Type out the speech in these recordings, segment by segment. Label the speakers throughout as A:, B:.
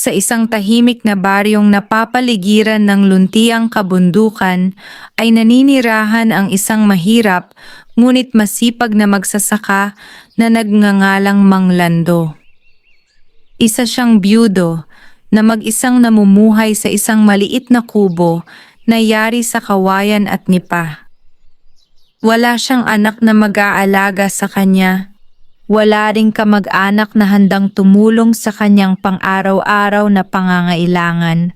A: Sa isang tahimik na baryong napapaligiran ng luntiang kabundukan ay naninirahan ang isang mahirap ngunit masipag na magsasaka na nagngangalang Mang Lando. Isa siyang byudo na mag-isang namumuhay sa isang maliit na kubo na yari sa kawayan at nipa. Wala siyang anak na mag-aalaga sa kanya. Wala ring kamag-anak na handang tumulong sa kanyang pang-araw-araw na pangangailangan.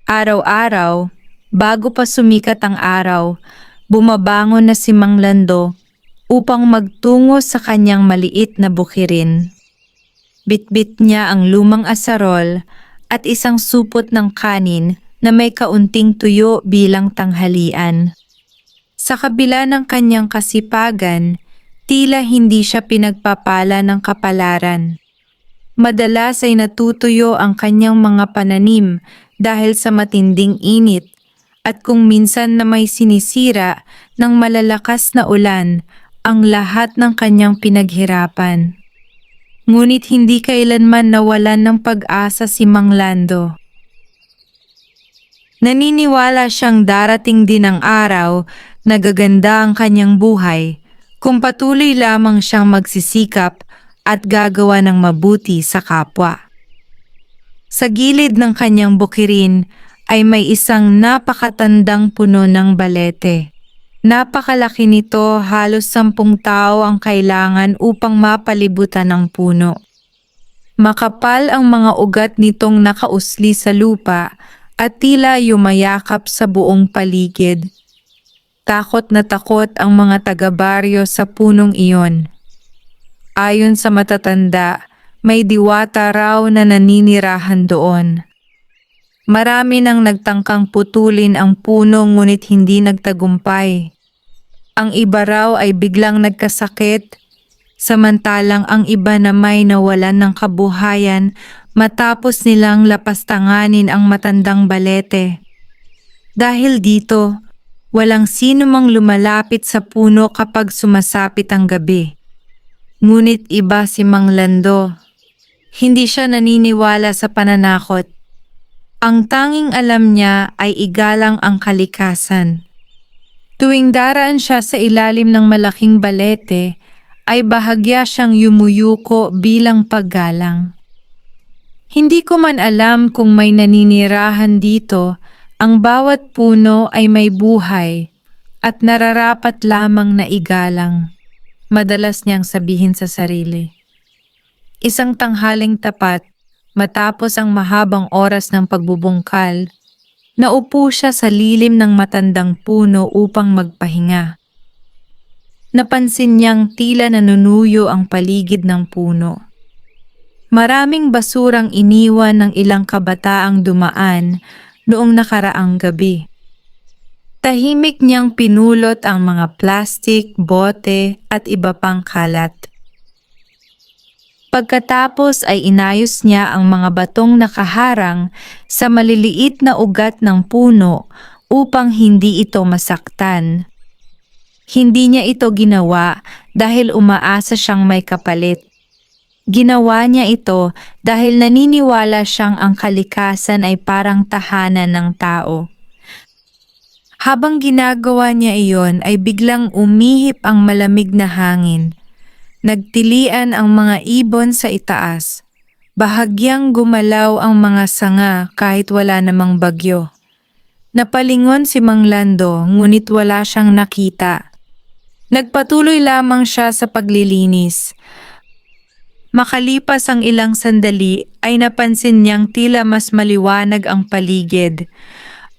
A: Araw-araw, bago pa sumikat ang araw, bumabangon na si Mang Lando upang magtungo sa kanyang maliit na bukirin. Bitbit niya ang lumang asarol at isang supot ng kanin na may kaunting tuyo bilang tanghalian. Sa kabila ng kanyang kasipagan, tila hindi siya pinagpapala ng kapalaran. Madalas ay natutuyo ang kanyang mga pananim dahil sa matinding init at kung minsan na may sinisira ng malalakas na ulan ang lahat ng kanyang pinaghirapan. Ngunit hindi kailanman nawalan ng pag-asa si Mang Lando. Naniniwala siyang darating din ang araw na gaganda ang kanyang buhay kung patuloy lamang siyang magsisikap at gagawa ng mabuti sa kapwa. Sa gilid ng kanyang bukirin ay may isang napakatandang puno ng balete. Napakalaki nito, halos 10 tao ang kailangan upang mapalibutan ng puno. Makapal ang mga ugat nitong nakausli sa lupa at tila yumayakap sa buong paligid. Takot na takot ang mga taga-baryo sa punong iyon. Ayon sa matatanda, may diwata raw na naninirahan doon. Marami nang nagtangkang putulin ang puno ngunit hindi nagtagumpay. Ang iba raw ay biglang nagkasakit, samantalang ang iba na may nawalan ng kabuhayan matapos nilang lapastanganin ang matandang balete. Dahil dito, walang sino mang lumalapit sa puno kapag sumasapit ang gabi. Ngunit iba si Mang Lando. Hindi siya naniniwala sa pananakot. Ang tanging alam niya ay igalang ang kalikasan. Tuwing daraan siya sa ilalim ng malaking balete, ay bahagya siyang yumuyuko bilang paggalang. Hindi ko man alam kung may naninirahan dito, ang bawat puno ay may buhay at nararapat lamang na igalang. Madalas niyang sabihin sa sarili. Isang tanghaling tapat, matapos ang mahabang oras ng pagbubungkal, naupo siya sa lilim ng matandang puno upang magpahinga. Napansin niyang tila nanunuyo ang paligid ng puno. Maraming basurang iniwan ng ilang kabataang dumaan noong nakaraang gabi. Tahimik niyang pinulot ang mga plastik, bote at iba pang kalat. Pagkatapos ay inayos niya ang mga batong nakaharang sa maliliit na ugat ng puno upang hindi ito masaktan. Hindi niya ito ginawa dahil umaasa siyang may kapalit. Ginawa niya ito dahil naniniwala siyang ang kalikasan ay parang tahanan ng tao. Habang ginagawa niya iyon ay biglang umihip ang malamig na hangin. Nagtilian ang mga ibon sa itaas. Bahagyang gumalaw ang mga sanga kahit wala namang bagyo. Napalingon si Mang Lando ngunit wala siyang nakita. Nagpatuloy lamang siya sa paglilinis. Makalipas ang ilang sandali ay napansin niyang tila mas maliwanag ang paligid.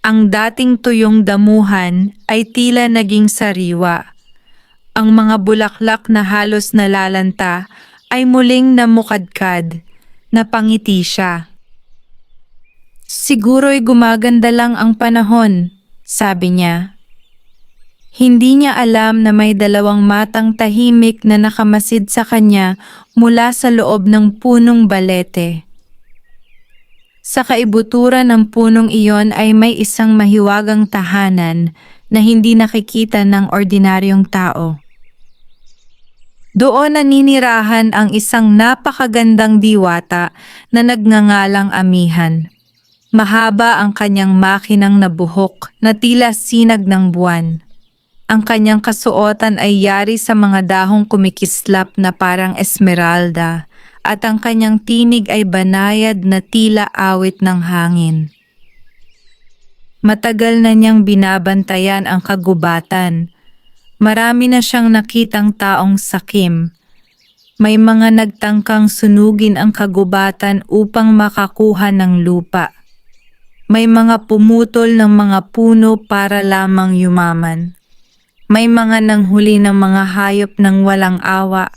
A: Ang dating tuyong damuhan ay tila naging sariwa. Ang mga bulaklak na halos nalalanta ay muling namukadkad, napangiti siya. Siguro'y gumaganda lang ang panahon, sabi niya. Hindi niya alam na may 2 matang tahimik na nakamasid sa kanya mula sa loob ng punong balete. Sa kaibuturan ng punong iyon ay may isang mahiwagang tahanan na hindi nakikita ng ordinaryong tao. Doon naninirahan ang isang napakagandang diwata na nagngangalang Amihan. Mahaba ang kanyang makinang na buhok na tila sinag ng buwan. Ang kanyang kasuotan ay yari sa mga dahong kumikislap na parang esmeralda at ang kanyang tinig ay banayad na tila awit ng hangin. Matagal na niyang binabantayan ang kagubatan. Marami na siyang nakitang taong sakim. May mga nagtangkang sunugin ang kagubatan upang makakuha ng lupa. May mga pumutol ng mga puno para lamang yumaman. May mga nanghuli ng mga hayop ng walang awa.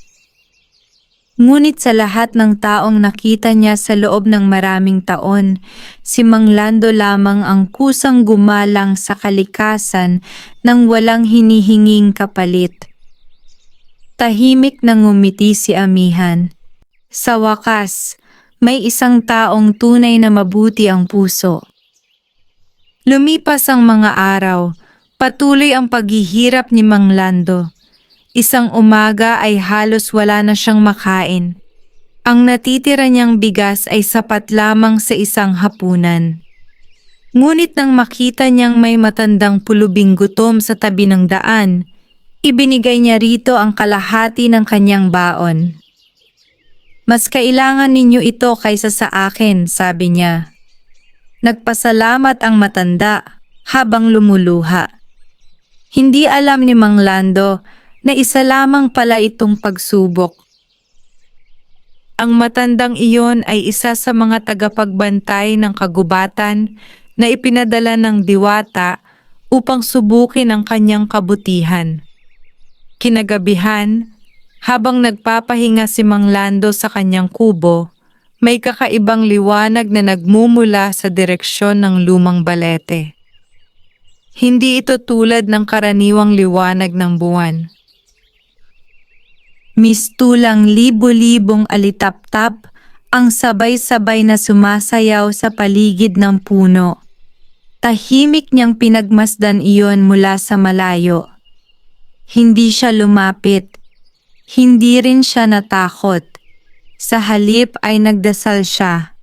A: Ngunit sa lahat ng taong nakita niya sa loob ng maraming taon, si Mang Lando lamang ang kusang gumalang sa kalikasan nang walang hinihinging kapalit. Tahimik na ngumiti si Amihan. Sa wakas, may isang taong tunay na mabuti ang puso. Lumipas ang mga araw, patuloy ang paghihirap ni Mang Lando. Isang umaga ay halos wala na siyang makain. Ang natitira niyang bigas ay sapat lamang sa isang hapunan. Ngunit nang makita niyang may matandang pulubing gutom sa tabi ng daan, ibinigay niya rito ang kalahati ng kanyang baon. "Mas kailangan ninyo ito kaysa sa akin," sabi niya. Nagpasalamat ang matanda habang lumuluha. Hindi alam ni Mang Lando na isa lamang pala itong pagsubok. Ang matandang iyon ay isa sa mga tagapagbantay ng kagubatan na ipinadala ng diwata upang subukin ang kanyang kabutihan. Kinagabihan, habang nagpapahinga si Mang Lando sa kanyang kubo, may kakaibang liwanag na nagmumula sa direksyon ng lumang balete. Hindi ito tulad ng karaniwang liwanag ng buwan. Mistulang libo-libong alitaptap ang sabay-sabay na sumasayaw sa paligid ng puno. Tahimik niyang pinagmasdan iyon mula sa malayo. Hindi siya lumapit. Hindi rin siya natakot. Sa halip ay nagdasal siya.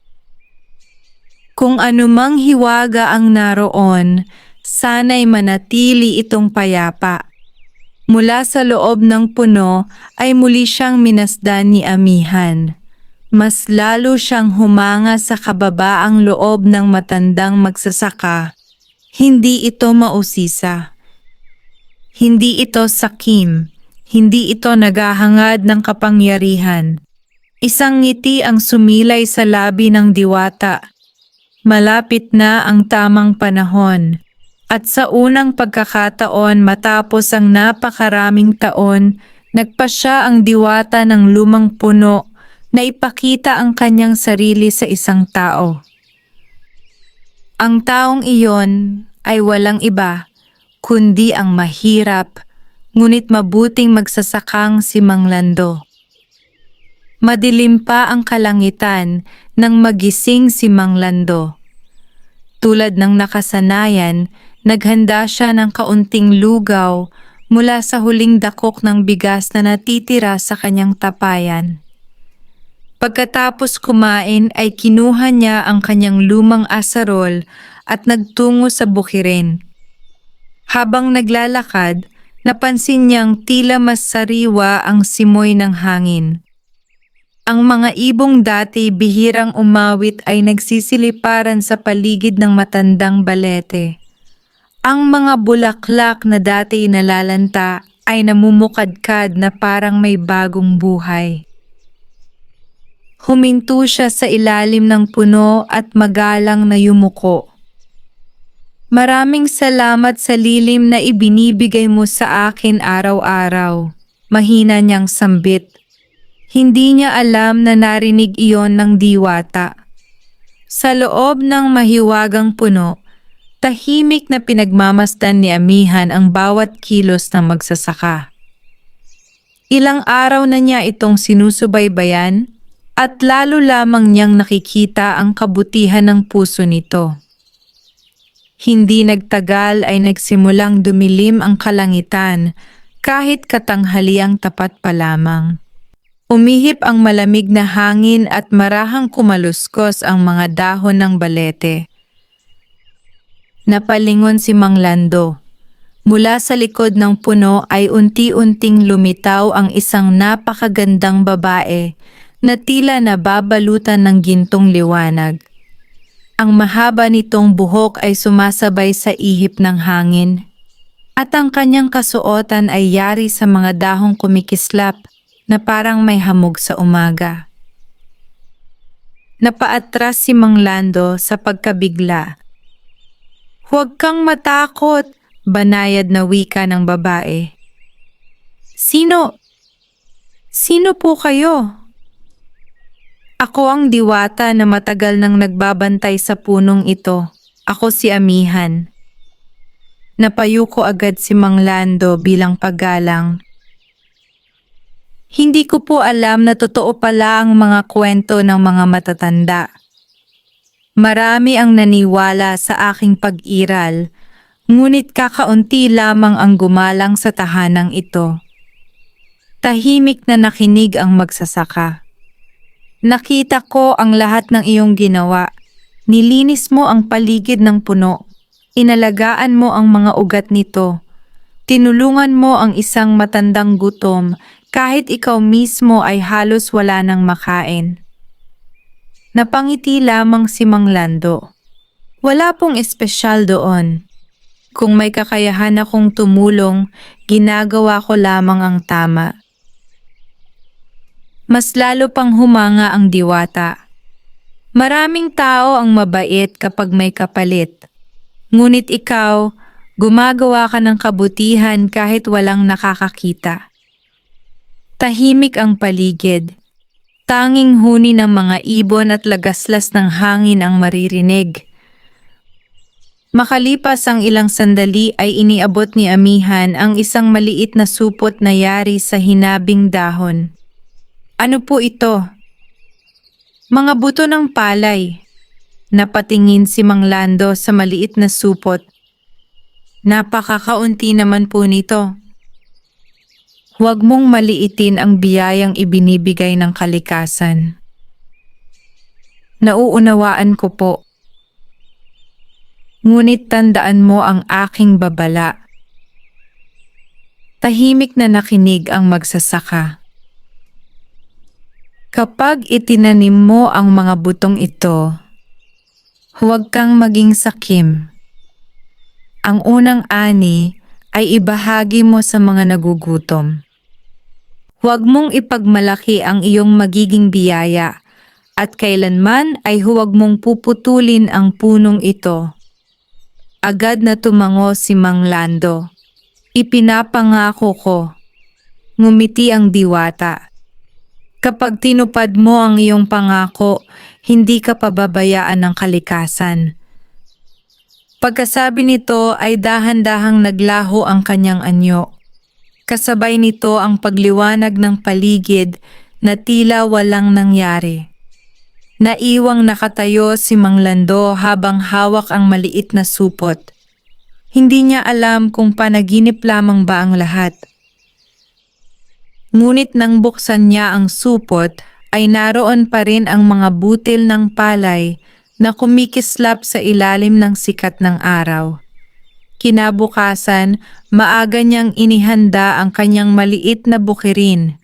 A: Kung anumang hiwaga ang naroon, sana'y manatili itong payapa. Mula sa loob ng puno ay muli siyang minasdan ni Amihan. Mas lalo siyang humanga sa kababaang loob ng matandang magsasaka. Hindi ito mausisa. Hindi ito sakim. Hindi ito naghahangad ng kapangyarihan. Isang ngiti ang sumilay sa labi ng diwata. Malapit na ang tamang panahon. At sa unang pagkakataon matapos ang napakaraming taon, nagpasya ang diwata ng lumang puno na ipakita ang kanyang sarili sa isang tao. Ang taong iyon ay walang iba, kundi ang mahirap, ngunit mabuting magsasakang si Mang Lando. Madilim pa ang kalangitan nang magising si Mang Lando. Tulad ng nakasanayan, naghanda siya ng kaunting lugaw mula sa huling dakok ng bigas na natitira sa kanyang tapayan. Pagkatapos kumain ay kinuha niya ang kanyang lumang asarol at nagtungo sa bukirin. Habang naglalakad, napansin niyang tila mas sariwa ang simoy ng hangin. Ang mga ibong dati bihirang umawit ay nagsisiliparan sa paligid ng matandang balete. Ang mga bulaklak na dati nalalanta ay namumukadkad na parang may bagong buhay. Huminto siya sa ilalim ng puno at magalang na yumuko. "Maraming salamat sa lilim na ibinibigay mo sa akin araw-araw," mahina niyang sambit. Hindi niya alam na narinig iyon ng diwata. Sa loob ng mahiwagang puno, tahimik na pinagmamasdan ni Amihan ang bawat kilos ng magsasaka. Ilang araw na niya itong sinusubaybayan at lalo lamang niyang nakikita ang kabutihan ng puso nito. Hindi nagtagal ay nagsimulang dumilim ang kalangitan Kahit katanghaliang tapat pa lamang. Umihip ang malamig na hangin at marahang kumaluskos ang mga dahon ng balete. Napalingon si Mang Lando. Mula sa likod ng puno ay unti-unting lumitaw ang isang napakagandang babae na tila nababalutan ng gintong liwanag. Ang mahaba nitong buhok ay sumasabay sa ihip ng hangin at ang kanyang kasuotan ay yari sa mga dahong kumikislap na parang may hamog sa umaga. Napaatras si Mang Lando sa pagkabigla. "Huwag kang matakot," banayad na wika ng babae. Sino po kayo?" "Ako ang diwata na matagal nang nagbabantay sa punong ito. Ako si Amihan." Napayuko agad si Mang Lando bilang paggalang. "Hindi ko po alam na totoo pala ang mga kwento ng mga matatanda. Marami ang naniwala sa aking pag-iral, ngunit kakaunti lamang ang gumalang sa tahanang ito." Tahimik na nakinig ang magsasaka. "Nakita ko ang lahat ng iyong ginawa. Nilinis mo ang paligid ng puno. Inalagaan mo ang mga ugat nito. Tinulungan mo ang isang matandang gutom kahit ikaw mismo ay halos wala nang makain." Napangiti lamang si Mang Lando. "Wala pong espesyal doon. Kung may kakayahan akong tumulong, ginagawa ko lamang ang tama." Mas lalo pang humanga ang diwata. "Maraming tao ang mabait kapag may kapalit. Ngunit ikaw, gumagawa ka ng kabutihan kahit walang nakakakita." Tahimik ang paligid. Tanging huni ng mga ibon at lagaslas ng hangin ang maririnig. Makalipas ang ilang sandali ay iniabot ni Amihan ang isang maliit na supot na yari sa hinabing dahon. "Ano po ito?" "Mga buto ng palay." Napatingin si Mang Lando sa maliit na supot. "Napakakaunti naman po nito." "Huwag mong maliitin ang biyayang ibinibigay ng kalikasan." "Nauunawaan ko po. Ngunit tandaan mo ang aking babala." Tahimik na nakinig ang magsasaka. "Kapag itinanim mo ang mga butong ito, huwag kang maging sakim. Ang unang ani ay ibahagi mo sa mga nagugutom. Huwag mong ipagmalaki ang iyong magiging biyaya at kailanman ay huwag mong puputulin ang punong ito." Agad na tumango si Mang Lando. "Ipinapangako ko." Ngumiti ang diwata. "Kapag tinupad mo ang iyong pangako, hindi ka pababayaan ng kalikasan." Pagkasabi nito ay dahan-dahang naglaho ang kanyang anyo. Kasabay nito ang pagliwanag ng paligid na tila walang nangyari. Naiwang nakatayo si Mang Lando habang hawak ang maliit na supot. Hindi niya alam kung panaginip lamang ba ang lahat. Ngunit nang buksan niya ang supot ay naroon pa rin ang mga butil ng palay na kumikislap sa ilalim ng sikat ng araw. Kinabukasan, maaga niyang inihanda ang kanyang maliit na bukirin.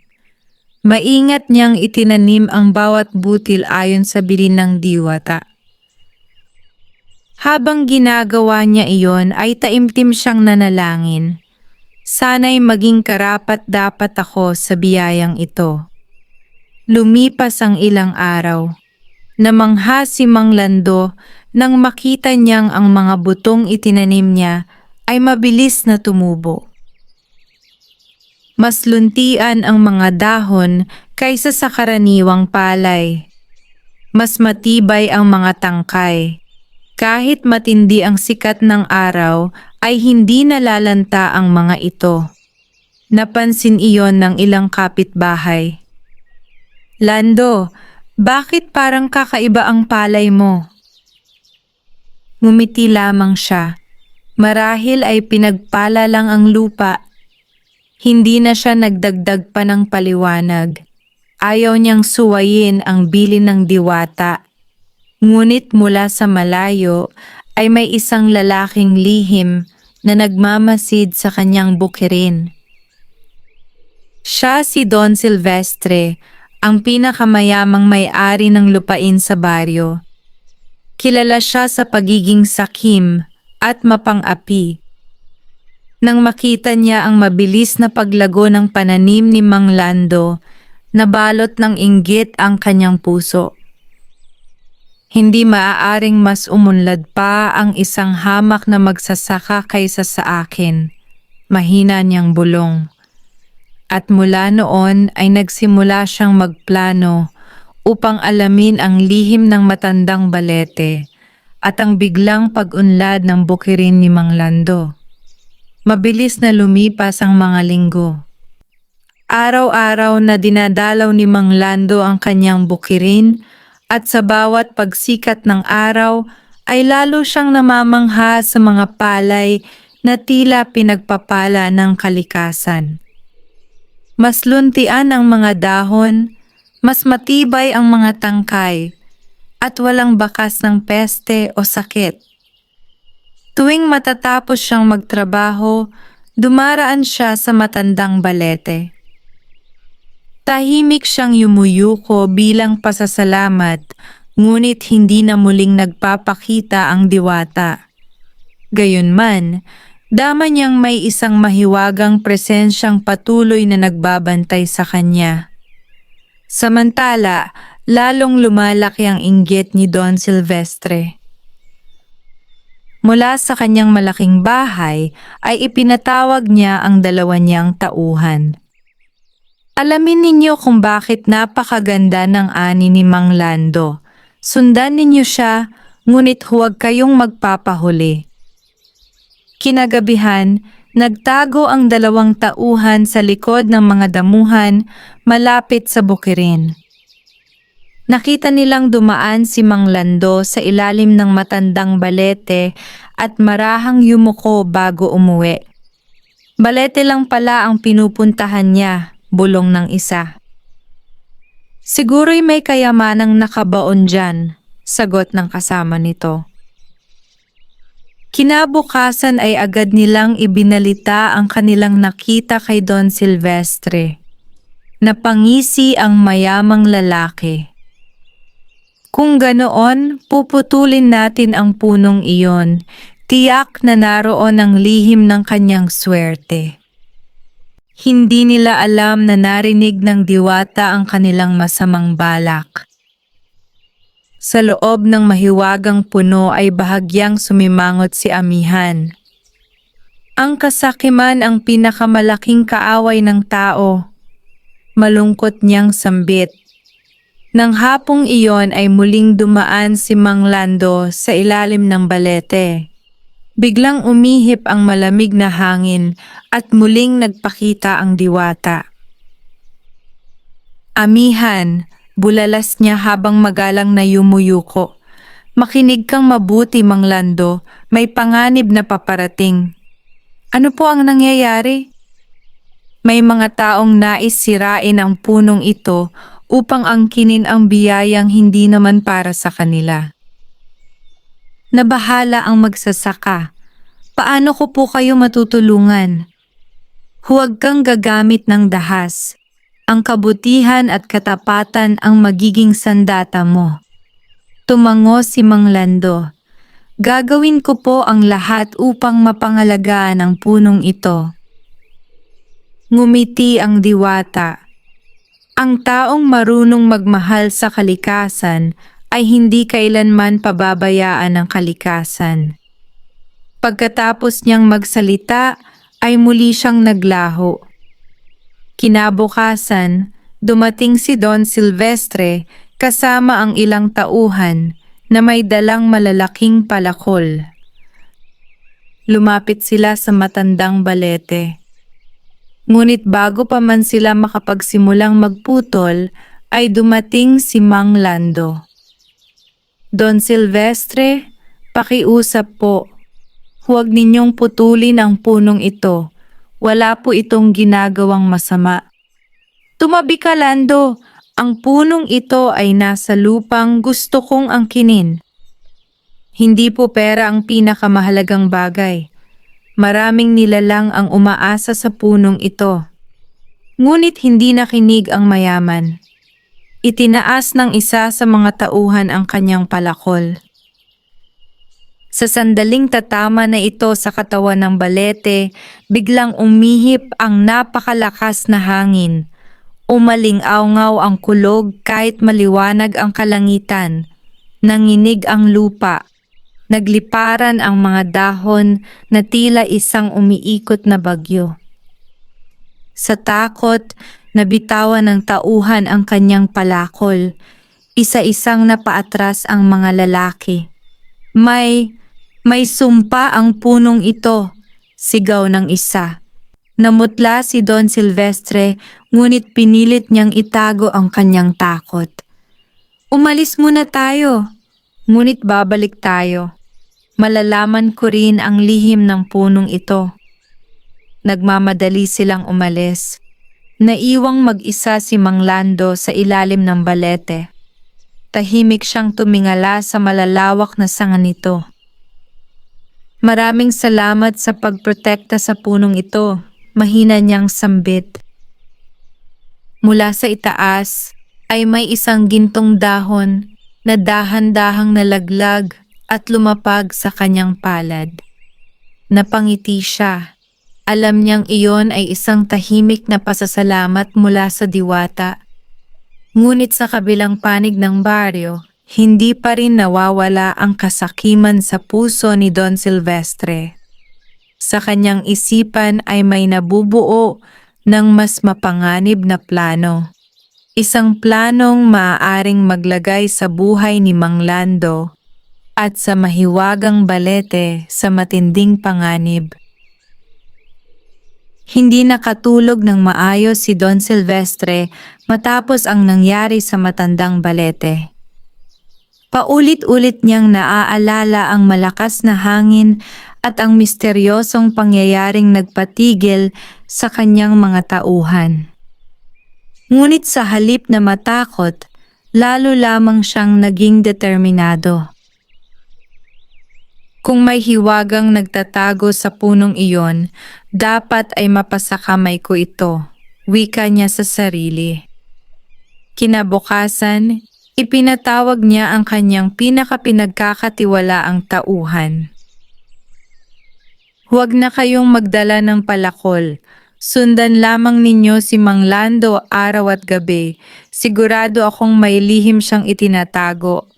A: Maingat niyang itinanim ang bawat butil ayon sa bilin ng diwata. Habang ginagawa niya iyon ay taimtim siyang nanalangin. "Sana'y maging karapat-dapat ako sa biyayang ito." Lumipas ang ilang araw. Namangha si Mang Lando nang makita niyang ang mga butong itinanim niya ay mabilis na tumubo. Mas luntian ang mga dahon kaysa sa karaniwang palay. Mas matibay ang mga tangkay. Kahit matindi ang sikat ng araw ay hindi nalalanta ang mga ito. Napansin iyon ng ilang kapitbahay. "Lando, bakit parang kakaiba ang palay mo?" Ngumiti lamang siya. Marahil ay pinagpala lang ang lupa. Hindi na siya nagdagdag pa ng paliwanag. Ayaw niyang suwayin ang bilin ng diwata. Ngunit mula sa malayo ay may isang lalaking lihim na nagmamasid sa kanyang bukirin. Siya si Don Silvestre, ang pinakamayamang may-ari ng lupain sa baryo. Kilala siya sa pagiging sakim at mapang-api. Nang makita niya ang mabilis na paglago ng pananim ni Mang Lando, nabalot ng inggit ang kanyang puso. Hindi maaaring mas umunlad pa ang isang hamak na magsasaka kaysa sa akin, mahina niyang bulong. At mula noon ay nagsimula siyang magplano upang alamin ang lihim ng matandang balete at ang biglang pag-unlad ng bukirin ni Mang Lando. Mabilis na lumipas ang mga linggo. Araw-araw na dinadalaw ni Mang Lando ang kanyang bukirin at sa bawat pagsikat ng araw ay lalo siyang namamangha sa mga palay na tila pinagpapala ng kalikasan. Mas luntian ang mga dahon, mas matibay ang mga tangkay, at walang bakas ng peste o sakit. Tuwing matatapos siyang magtrabaho, dumaraan siya sa matandang balete. Tahimik siyang yumuyuko bilang pasasalamat, ngunit hindi na muling nagpapakita ang diwata. Gayunman, dama niyang may isang mahiwagang presensyang patuloy na nagbabantay sa kanya. Samantala, lalong lumalaki ang inggit ni Don Silvestre. Mula sa kanyang malaking bahay ay ipinatawag niya ang dalawa niyang tauhan. Alamin ninyo kung bakit napakaganda ng ani ni Mang Lando. Sundan ninyo siya, ngunit huwag kayong magpapahuli. Kinagabihan, nagtago ang dalawang tauhan sa likod ng mga damuhan malapit sa bukirin. Nakita nilang dumaan si Mang Lando sa ilalim ng matandang balete at marahang yumuko bago umuwi. Balete lang pala ang pinupuntahan niya, bulong ng isa. Siguro'y may kayamanang nakabaon dyan, sagot ng kasama nito. Kinabukasan ay agad nilang ibinalita ang kanilang nakita kay Don Silvestre. Napangisi ang mayamang lalaki. Kung ganoon, puputulin natin ang punong iyon. Tiyak na naroon ang lihim ng kanyang swerte. Hindi nila alam na narinig ng diwata ang kanilang masamang balak. Sa loob ng mahiwagang puno ay bahagyang sumimangot si Amihan. Ang kasakiman ang pinakamalaking kaaway ng tao. Malungkot niyang sambit. Nang hapong iyon ay muling dumaan si Mang Lando sa ilalim ng balete. Biglang umihip ang malamig na hangin at muling nagpakita ang diwata. Amihan, bulalas niya habang magalang na yumuyuko. Makinig kang mabuti, Mang Lando, may panganib na paparating. Ano po ang nangyayari? May mga taong nais sirain ang punong ito upang angkinin ang biyayang hindi naman para sa kanila. Nabahala ang magsasaka. Paano ko po kayo matutulungan? Huwag kang gagamit ng dahas. Ang kabutihan at katapatan ang magiging sandata mo. Tumango si Mang Lando. Gagawin ko po ang lahat upang mapangalagaan ang punong ito. Ngumiti ang diwata. Ang taong marunong magmahal sa kalikasan ay hindi kailanman pababayaan ng kalikasan. Pagkatapos niyang magsalita ay muli siyang naglaho. Kinabukasan, dumating si Don Silvestre kasama ang ilang tauhan na may dalang malalaking palakol. Lumapit sila sa matandang balete. Ngunit bago pa man sila makapagsimulang magputol, ay dumating si Mang Lando. Don Silvestre, pakiusap po. Huwag ninyong putulin ang punong ito. Wala po itong ginagawang masama. Tumabi ka, Lando. Ang punong ito ay nasa lupang gusto kong angkinin. Hindi po pera ang pinakamahalagang bagay. Maraming nilalang ang umaasa sa punong ito. Ngunit hindi nakinig ang mayaman. Itinaas ng isa sa mga tauhan ang kanyang palakol. Sa sandaling tatama na ito sa katawan ng balete, biglang umihip ang napakalakas na hangin. Umaling-awngaw ang kulog kahit maliwanag ang kalangitan. Nanginig ang lupa. Nagliparan ang mga dahon na tila isang umiikot na bagyo. Sa takot, nabitawan ng tauhan ang kanyang palakol. Isa-isang napaatras ang mga lalaki. May sumpa ang punong ito, sigaw ng isa. Namutla si Don Silvestre, ngunit pinilit niyang itago ang kanyang takot. Umalis muna tayo, ngunit babalik tayo. Malalaman ko rin ang lihim ng punong ito. Nagmamadali silang umalis. Naiwang mag-isa si Mang Lando sa ilalim ng balete. Tahimik siyang tumingala sa malalawak na sanga nito. Maraming salamat sa pagprotekta sa punong ito, mahina niyang sambit. Mula sa itaas ay may isang gintong dahon na dahan-dahang nalaglag at lumapag sa kanyang palad. Napangiti siya. Alam niyang iyon ay isang tahimik na pasasalamat mula sa diwata. Ngunit sa kabilang panig ng baryo, hindi pa rin nawawala ang kasakiman sa puso ni Don Silvestre. Sa kanyang isipan ay may nabubuo ng mas mapanganib na plano. Isang planong maaaring maglagay sa buhay ni Mang Lando at sa mahiwagang balete sa matinding panganib. Hindi nakatulog ng maayos si Don Silvestre matapos ang nangyari sa matandang balete. Paulit-ulit niyang naaalala ang malakas na hangin at ang misteryosong pangyayaring nagpatigil sa kanyang mga tauhan. Ngunit sa halip na matakot, lalo lamang siyang naging determinado. Kung may hiwagang nagtatago sa punong iyon, dapat ay mapasakamay ko ito, wika niya sa sarili. Kinabukasan, ipinatawag niya ang kanyang pinakapinagkakatiwalaang tauhan. Huwag na kayong magdala ng palakol. Sundan lamang ninyo si Mang Lando araw at gabi. Sigurado akong may lihim siyang itinatago.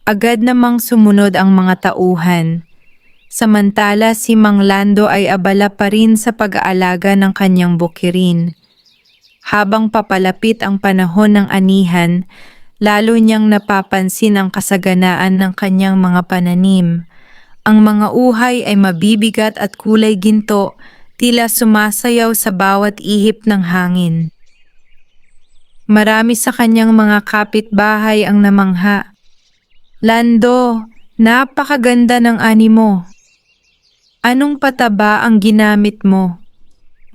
A: Agad namang sumunod ang mga tauhan. Samantala si Mang Lando ay abala pa rin sa pag-aalaga ng kanyang bukirin. Habang papalapit ang panahon ng anihan, lalo niyang napapansin ang kasaganaan ng kanyang mga pananim. Ang mga uhay ay mabibigat at kulay ginto, tila sumasayaw sa bawat ihip ng hangin. Marami sa kanyang mga kapitbahay ang namangha. Lando, napakaganda ng ani mo. Anong pataba ang ginamit mo?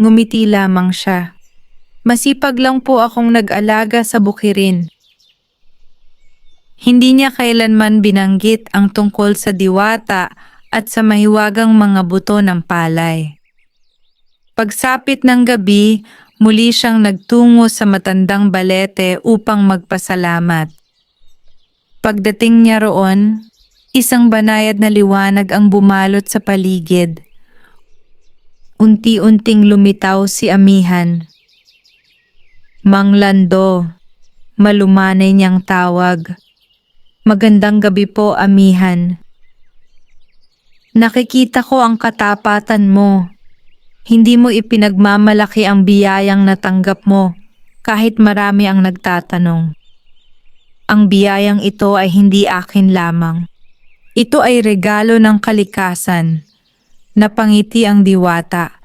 A: Ngumiti lamang siya. Masipag lang po akong nag-alaga sa bukirin. Hindi niya kailanman binanggit ang tungkol sa diwata at sa mahiwagang mga buto ng palay. Pagsapit ng gabi, muli siyang nagtungo sa matandang balete upang magpasalamat. Pagdating niya roon, isang banayad na liwanag ang bumalot sa paligid. Unti-unting lumitaw si amihan. Mang Lando, malumanay niyang tawag. Magandang gabi po, amihan. Nakikita ko ang katapatan mo. Hindi mo ipinagmamalaki ang biyayang natanggap mo kahit marami ang nagtatanong. Ang biyayang ito ay hindi akin lamang. Ito ay regalo ng kalikasan. Napangiti ang diwata.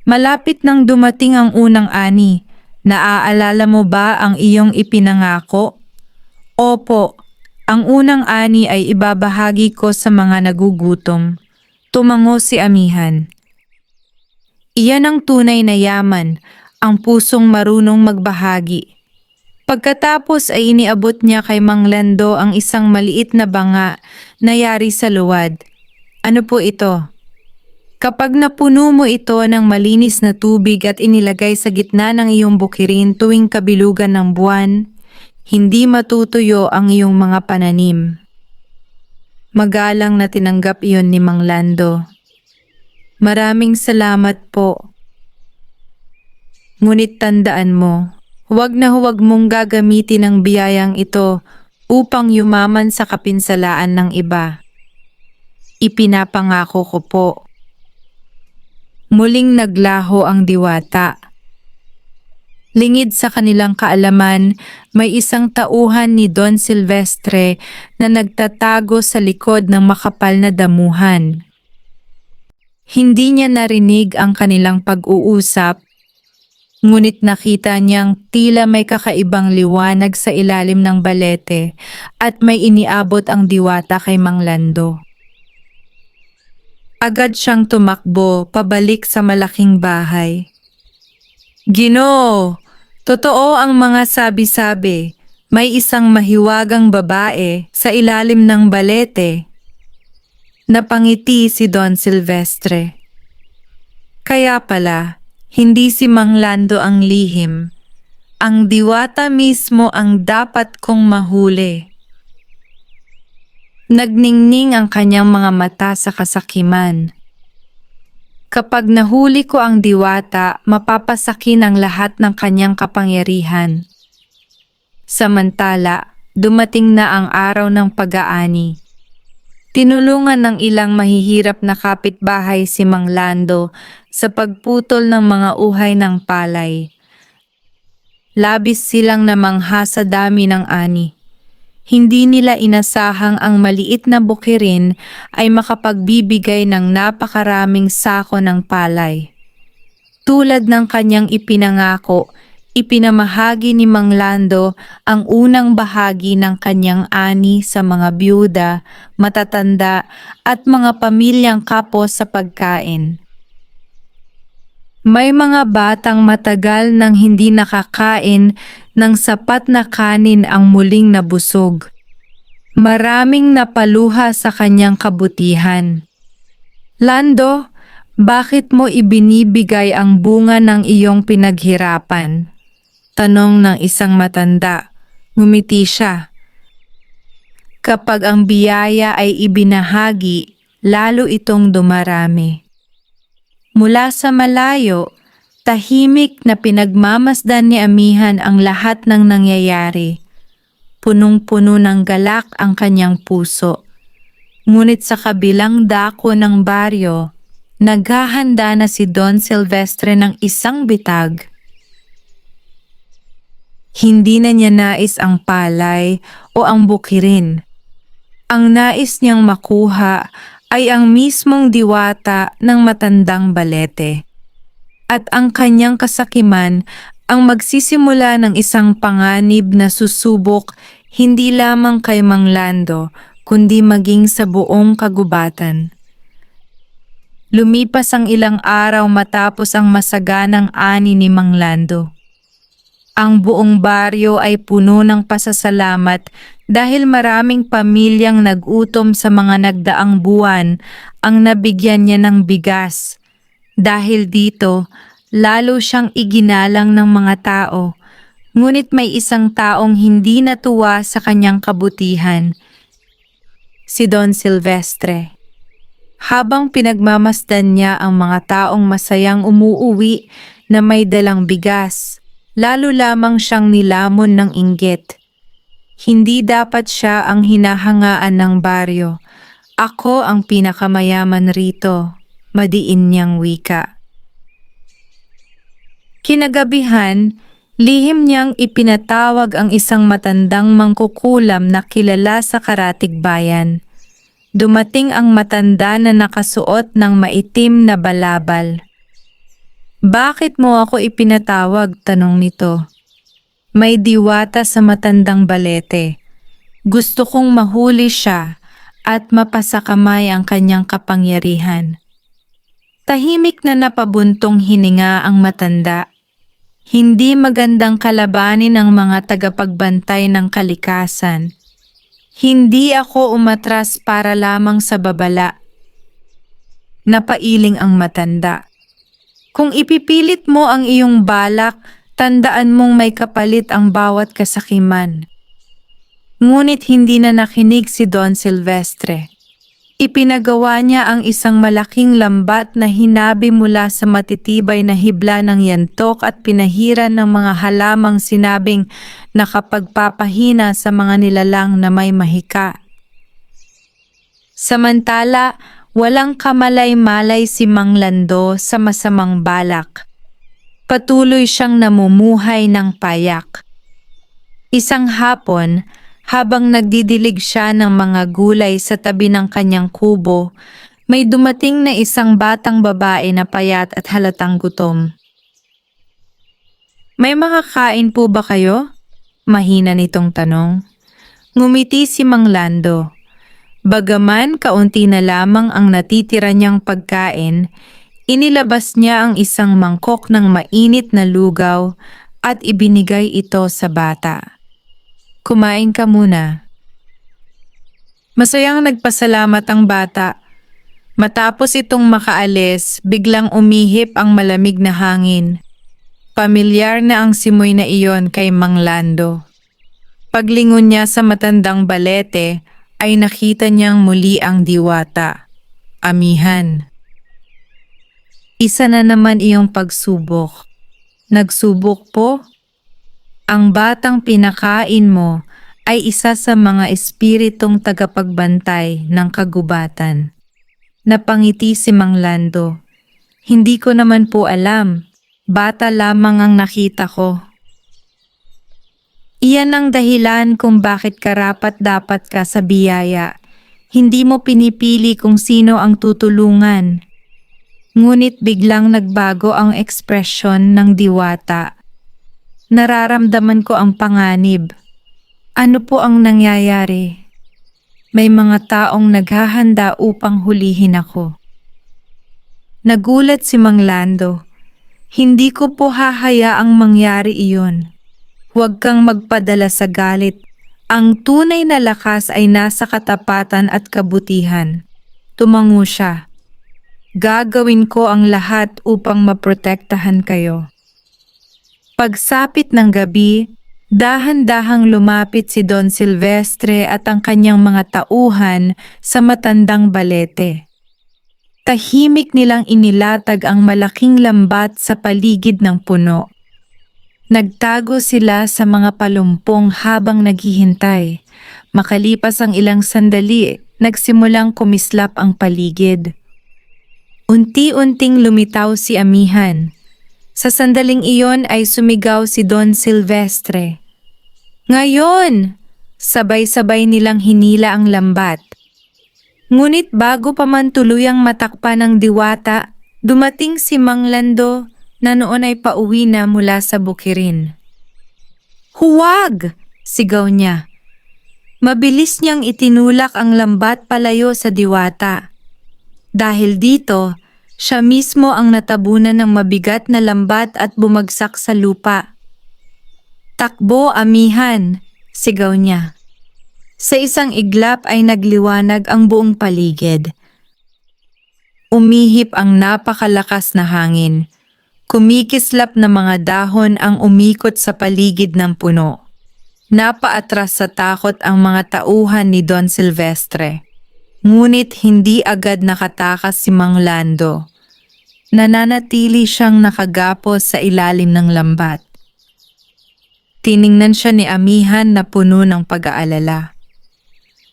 A: Malapit nang dumating ang unang ani. Naaalala mo ba ang iyong ipinangako? Opo, ang unang ani ay ibabahagi ko sa mga nagugutom. Tumango si amihan. Iyan ang tunay na yaman, ang pusong marunong magbahagi. Pagkatapos ay iniabot niya kay Mang Lando ang isang maliit na banga na yari sa luwad. Ano po ito? Kapag napuno mo ito ng malinis na tubig at inilagay sa gitna ng iyong bukirin tuwing kabilugan ng buwan, hindi matutuyo ang iyong mga pananim. Magalang na tinanggap iyon ni Mang Lando. Maraming salamat po. Ngunit tandaan mo, huwag na huwag mong gagamitin ang biyayang ito upang yumaman sa kapinsalaan ng iba. Ipinapangako ko po. Muling naglaho ang diwata. Lingid sa kanilang kaalaman, may isang tauhan ni Don Silvestre na nagtatago sa likod ng makapal na damuhan. Hindi niya narinig ang kanilang pag-uusap, ngunit nakita niyang tila may kakaibang liwanag sa ilalim ng balete at may iniabot ang diwata kay Mang Lando. Agad siyang tumakbo pabalik sa malaking bahay. Ginoo, totoo ang mga sabi-sabi. May isang mahiwagang babae sa ilalim ng balete. Napangiti si Don Silvestre. Kaya pala, hindi si Mang Lando ang lihim. Ang diwata mismo ang dapat kong mahuli. Nagningning ang kanyang mga mata sa kasakiman. Kapag nahuli ko ang diwata, mapapasakin ang lahat ng kanyang kapangyarihan. Samantala, dumating na ang araw ng pag-aani. Tinulungan ng ilang mahihirap na kapitbahay si Mang Lando sa pagputol ng mga uhay ng palay. Labis silang namangha sa dami ng ani. Hindi nila inasahang ang maliit na bukirin ay makapagbibigay ng napakaraming sako ng palay. Tulad ng kanyang ipinangako, ipinamahagi ni Mang Lando ang unang bahagi ng kanyang ani sa mga byuda, matatanda at mga pamilyang kapos sa pagkain. May mga batang matagal nang hindi nakakain ng sapat na kanin ang muling nabusog. Maraming napaluha sa kanyang kabutihan. Lando, bakit mo ibinibigay ang bunga ng iyong pinaghirapan? Tanong ng isang matanda. Ngumiti siya. Kapag ang biyaya ay ibinahagi, lalo itong dumarami. Mula sa malayo, tahimik na pinagmamasdan ni Amihan ang lahat ng nangyayari. Punong-puno ng galak ang kanyang puso. Ngunit sa kabilang dako ng baryo, naghahanda na si Don Silvestre ng isang bitag. Hindi na niya nais ang palay o ang bukirin. Ang nais niyang makuha ay ang mismong diwata ng matandang balete. At ang kanyang kasakiman ang magsisimula ng isang panganib na susubok hindi lamang kay Mang Lando, kundi maging sa buong kagubatan. Lumipas ang ilang araw matapos ang masaganang ani ni Mang Lando. Ang buong baryo ay puno ng pasasalamat dahil maraming pamilyang nagutom sa mga nagdaang buwan ang nabigyan niya ng bigas. Dahil dito, lalo siyang iginalang ng mga tao. Ngunit may isang taong hindi natuwa sa kanyang kabutihan, si Don Silvestre. Habang pinagmamasdan niya ang mga taong masayang umuuwi na may dalang bigas, lalo lamang siyang nilamon ng inggit. Hindi dapat siya ang hinahangaan ng baryo. Ako ang pinakamayaman rito, madiin niyang wika. Kinagabihan, lihim niyang ipinatawag ang isang matandang mangkukulam na kilala sa Karatig Bayan. Dumating ang matanda na nakasuot ng maitim na balabal. Bakit mo ako ipinatawag? Tanong nito. May diwata sa matandang balete. Gusto kong mahuli siya at mapasakamay ang kanyang kapangyarihan. Tahimik na napabuntong hininga ang matanda. Hindi magandang kalabanin ang mga tagapagbantay ng kalikasan. Hindi ako umatras para lamang sa babala. Napailing ang matanda. Kung ipipilit mo ang iyong balak, tandaan mong may kapalit ang bawat kasakiman. Ngunit hindi na nakinig si Don Silvestre. Ipinagawa niya ang isang malaking lambat na hinabi mula sa matitibay na hibla ng yantok at pinahiran ng mga halamang sinabing nakapagpapahina sa mga nilalang na may mahika. Samantala, walang kamalay-malay si Mang Lando sa masamang balak. Patuloy siyang namumuhay ng payak. Isang hapon, habang nagdidilig siya ng mga gulay sa tabi ng kanyang kubo, may dumating na isang batang babae na payat at halatang gutom. "May makakain po ba kayo?" Mahina nitong tanong. Ngumiti si Mang Lando. Bagaman kaunti na lamang ang natitira niyang pagkain, inilabas niya ang isang mangkok ng mainit na lugaw at ibinigay ito sa bata. "Kumain ka muna." Masayang nagpasalamat ang bata. Matapos itong makaalis, biglang umihip ang malamig na hangin. Pamilyar na ang simoy na iyon kay Mang Lando. Paglingon niya sa matandang balete, ay nakita niyang muli ang diwata, Amihan. "Isa na naman iyong pagsubok." "Nagsubok po?" "Ang batang pinakain mo ay isa sa mga espiritong tagapagbantay ng kagubatan." Napangiti si Mang Lando. "Hindi ko naman po alam. Bata lamang ang nakita ko." "Iyan ang dahilan kung bakit karapat-dapat ka sa biyaya. Hindi mo pinipili kung sino ang tutulungan." Ngunit biglang nagbago ang ekspresyon ng diwata. "Nararamdaman ko ang panganib." "Ano po ang nangyayari?" "May mga taong naghahanda upang hulihin ako." Nagulat si Mang Lando. "Hindi ko po hahayaang mangyari iyon." "Huwag kang magpadala sa galit. Ang tunay na lakas ay nasa katapatan at kabutihan." Tumango siya. "Gagawin ko ang lahat upang maprotektahan kayo." Pagsapit ng gabi, dahan-dahang lumapit si Don Silvestre at ang kanyang mga tauhan sa matandang balete. Tahimik nilang inilatag ang malaking lambat sa paligid ng puno. Nagtago sila sa mga palumpong habang naghihintay. Makalipas ang ilang sandali, nagsimulang kumislap ang paligid. Unti-unting lumitaw si Amihan. Sa sandaling iyon ay sumigaw si Don Silvestre. "Ngayon!" Sabay-sabay nilang hinila ang lambat. Ngunit bago pa man tuluyang matakpan ng diwata, dumating si Mang Lando na noon ay pauwi na mula sa bukirin. "Huwag!" sigaw niya. Mabilis niyang itinulak ang lambat palayo sa diwata. Dahil dito, siya mismo ang natabunan ng mabigat na lambat at bumagsak sa lupa. "Takbo, Amihan!" sigaw niya. Sa isang iglap ay nagliwanag ang buong paligid. Umihip ang napakalakas na hangin. Kumikislap na mga dahon ang umikot sa paligid ng puno. Napaatras sa takot ang mga tauhan ni Don Silvestre. Ngunit hindi agad nakatakas si Mang Lando. Nananatili siyang nakagapos sa ilalim ng lambat. Tiningnan siya ni Amihan na puno ng pag-aalala.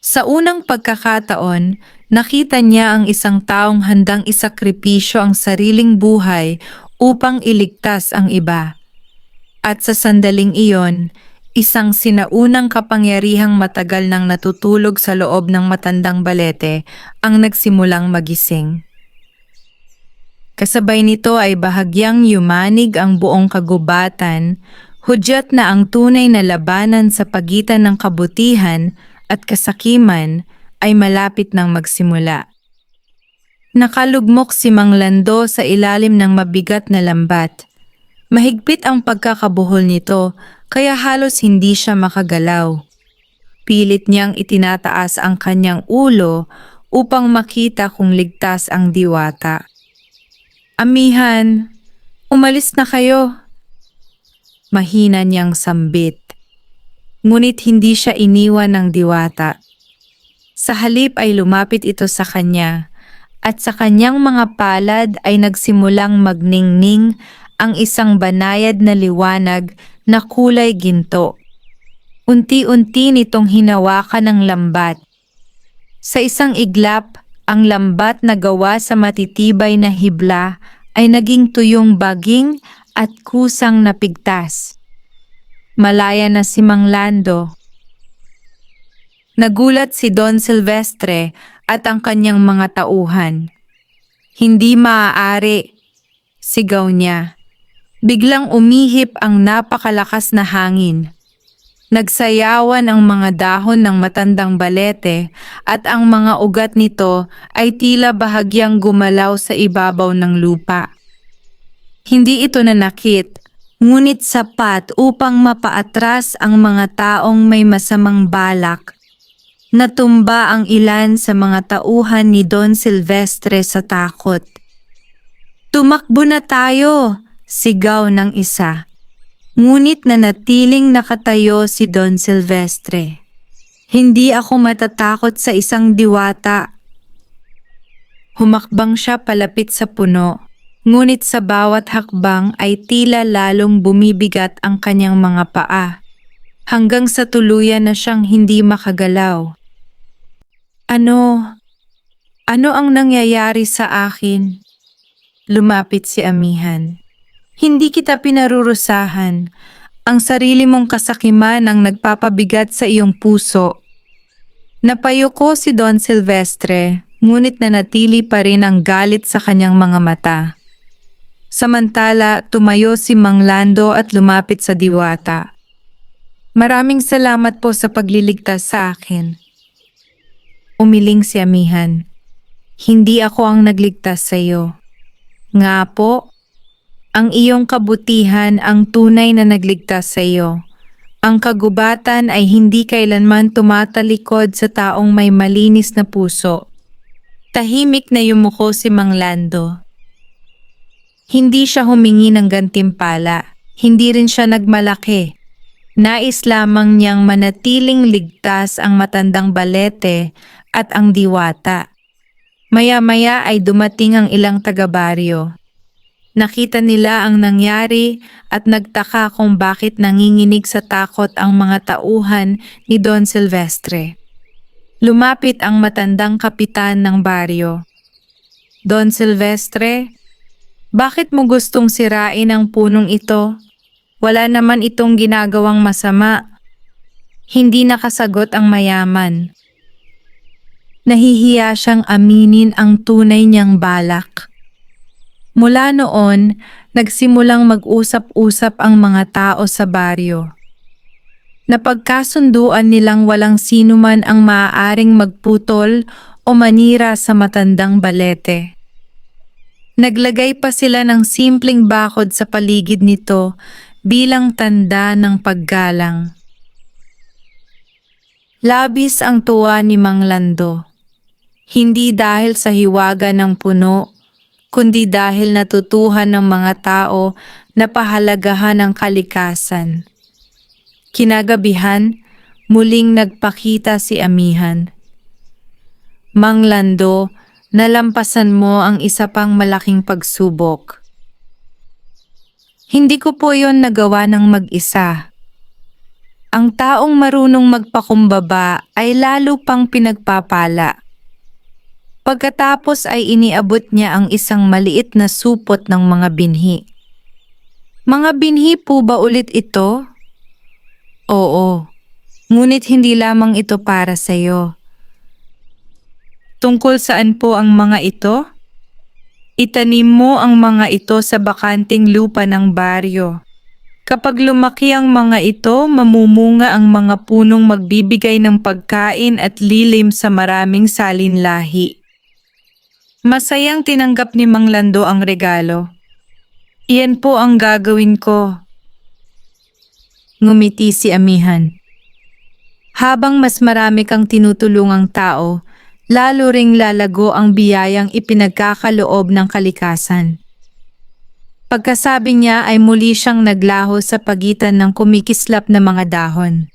A: Sa unang pagkakataon, nakita niya ang isang taong handang isakripisyo ang sariling buhay upang iligtas ang iba. At sa sandaling iyon, isang sinaunang kapangyarihang matagal nang natutulog sa loob ng matandang balete ang nagsimulang magising. Kasabay nito ay bahagyang yumanig ang buong kagubatan, hudyat na ang tunay na labanan sa pagitan ng kabutihan at kasakiman ay malapit nang magsimula. Nakalugmok si Mang Lando sa ilalim ng mabigat na lambat. Mahigpit ang pagkakabuhol nito, kaya halos hindi siya makagalaw. Pilit niyang itinataas ang kanyang ulo upang makita kung ligtas ang diwata. "Amihan, umalis na kayo." Mahina niyang sambit. Ngunit hindi siya iniwan ng diwata. Sa halip ay lumapit ito sa kanya, at sa kanyang mga palad ay nagsimulang magningning ang isang banayad na liwanag na kulay ginto. Unti-unti nitong hinawakan ng lambat. Sa isang iglap, ang lambat na gawa sa matitibay na hibla ay naging tuyong baging at kusang napigtas. Malaya na si Mang Lando. Nagulat si Don Silvestre at ang kanyang mga tauhan. "Hindi maaari," sigaw niya. Biglang umihip ang napakalakas na hangin. Nagsayawan ang mga dahon ng matandang balete at ang mga ugat nito ay tila bahagyang gumalaw sa ibabaw ng lupa. Hindi ito nanakit, ngunit sapat upang mapaatras ang mga taong may masamang balak. Natumba ang ilan sa mga tauhan ni Don Silvestre sa takot. "Tumakbo na tayo!" sigaw ng isa. Ngunit nanatiling nakatayo si Don Silvestre. "Hindi ako matatakot sa isang diwata." Humakbang siya palapit sa puno, ngunit sa bawat hakbang ay tila lalong bumibigat ang kanyang mga paa, hanggang sa tuluyan na siyang hindi makagalaw. Ano ang nangyayari sa akin?" Lumapit si Amihan. "Hindi kita pinarurusahan. Ang sarili mong kasakiman ang nagpapabigat sa iyong puso." Napayuko si Don Silvestre, ngunit nanatili pa rin ang galit sa kanyang mga mata. Samantala, tumayo si Mang Lando at lumapit sa diwata. "Maraming salamat po sa pagliligtas sa akin." Umiling si Amihan. "Hindi ako ang nagligtas sa iyo. Nga po, ang iyong kabutihan ang tunay na nagligtas sa iyo. Ang kagubatan ay hindi kailanman tumatalikod sa taong may malinis na puso." Tahimik na yumuko si Mang Lando. Hindi siya humingi ng gantimpala. Hindi rin siya nagmalaki. Nais lamang niyang manatiling ligtas ang matandang balete at ang diwata. Maya-maya ay dumating ang ilang taga-baryo. Nakita nila ang nangyari at nagtaka kung bakit nanginginig sa takot ang mga tauhan ni Don Silvestre. Lumapit ang matandang kapitan ng baryo. "Don Silvestre, bakit mo gustong sirain ang punong ito? Wala naman itong ginagawang masama." Hindi nakasagot ang mayaman. Nahihiya siyang aminin ang tunay niyang balak. Mula noon, nagsimulang mag-usap-usap ang mga tao sa baryo. Napagkasunduan nilang walang sinuman ang maaaring magputol o manira sa matandang balete. Naglagay pa sila ng simpleng bakod sa paligid nito bilang tanda ng paggalang. Labis ang tuwa ni Mang Lando. Hindi dahil sa hiwaga ng puno, kundi dahil natutuhan ng mga tao na pahalagahan ang kalikasan. Kinagabihan, muling nagpakita si Amihan. "Mang Lando, nalampasan mo ang isa pang malaking pagsubok. Hindi ko po yon nagawa ng mag-isa. Ang taong marunong magpakumbaba ay lalo pang pinagpapala." Pagkatapos ay iniabot niya ang isang maliit na supot ng mga binhi. "Mga binhi po ba ulit ito?" "Oo, ngunit hindi lamang ito para sa iyo." "Tungkol saan po ang mga ito?" "Itanim mo ang mga ito sa bakanting lupa ng baryo. Kapag lumaki ang mga ito, mamumunga ang mga punong magbibigay ng pagkain at lilim sa maraming salinlahi." Masayang tinanggap ni Mang Lando ang regalo. Iyan po ang gagawin ko. Ngumiti si Amihan. Habang mas marami kang tinutulungang tao, lalo ring lalago ang biyayang ipinagkakaloob ng kalikasan. Pagkasabi niya ay muli siyang naglaho sa pagitan ng kumikislap na mga dahon.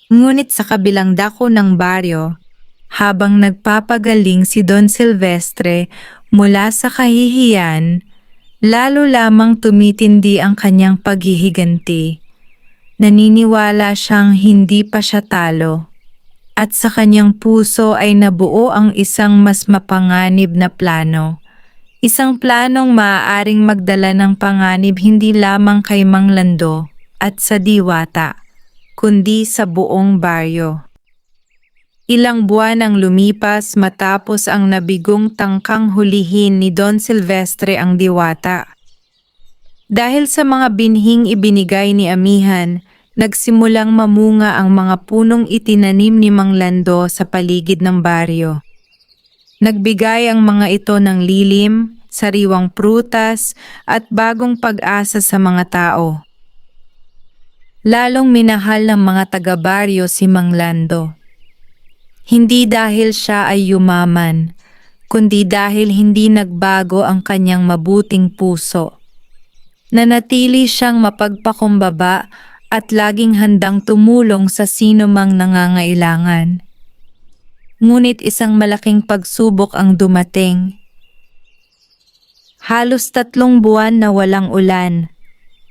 A: Ngunit sa kabilang dako ng baryo, habang nagpapagaling si Don Silvestre mula sa kahihiyan, lalo lamang tumitindi ang kanyang paghihiganti. Naniniwala siyang hindi pa siya talo, at sa kanyang puso ay nabuo ang isang mas mapanganib na plano. Isang planong maaaring magdala ng panganib hindi lamang kay Mang Lando at sa Diwata, kundi sa buong baryo. Ilang buwan ang lumipas matapos ang nabigong tangkang hulihin ni Don Silvestre ang Diwata. Dahil sa mga binhing ibinigay ni Amihan, nagsimulang mamunga ang mga punong itinanim ni Mang Lando sa paligid ng baryo. Nagbigay ang mga ito ng lilim, sariwang prutas at bagong pag-asa sa mga tao. Lalong minahal ng mga taga-baryo si Mang Lando. Hindi dahil siya ay yumaman, kundi dahil hindi nagbago ang kanyang mabuting puso. Nanatili siyang mapagpakumbaba at laging handang tumulong sa sino mang nangangailangan. Ngunit isang malaking pagsubok ang dumating. Halos 3 buwan na walang ulan.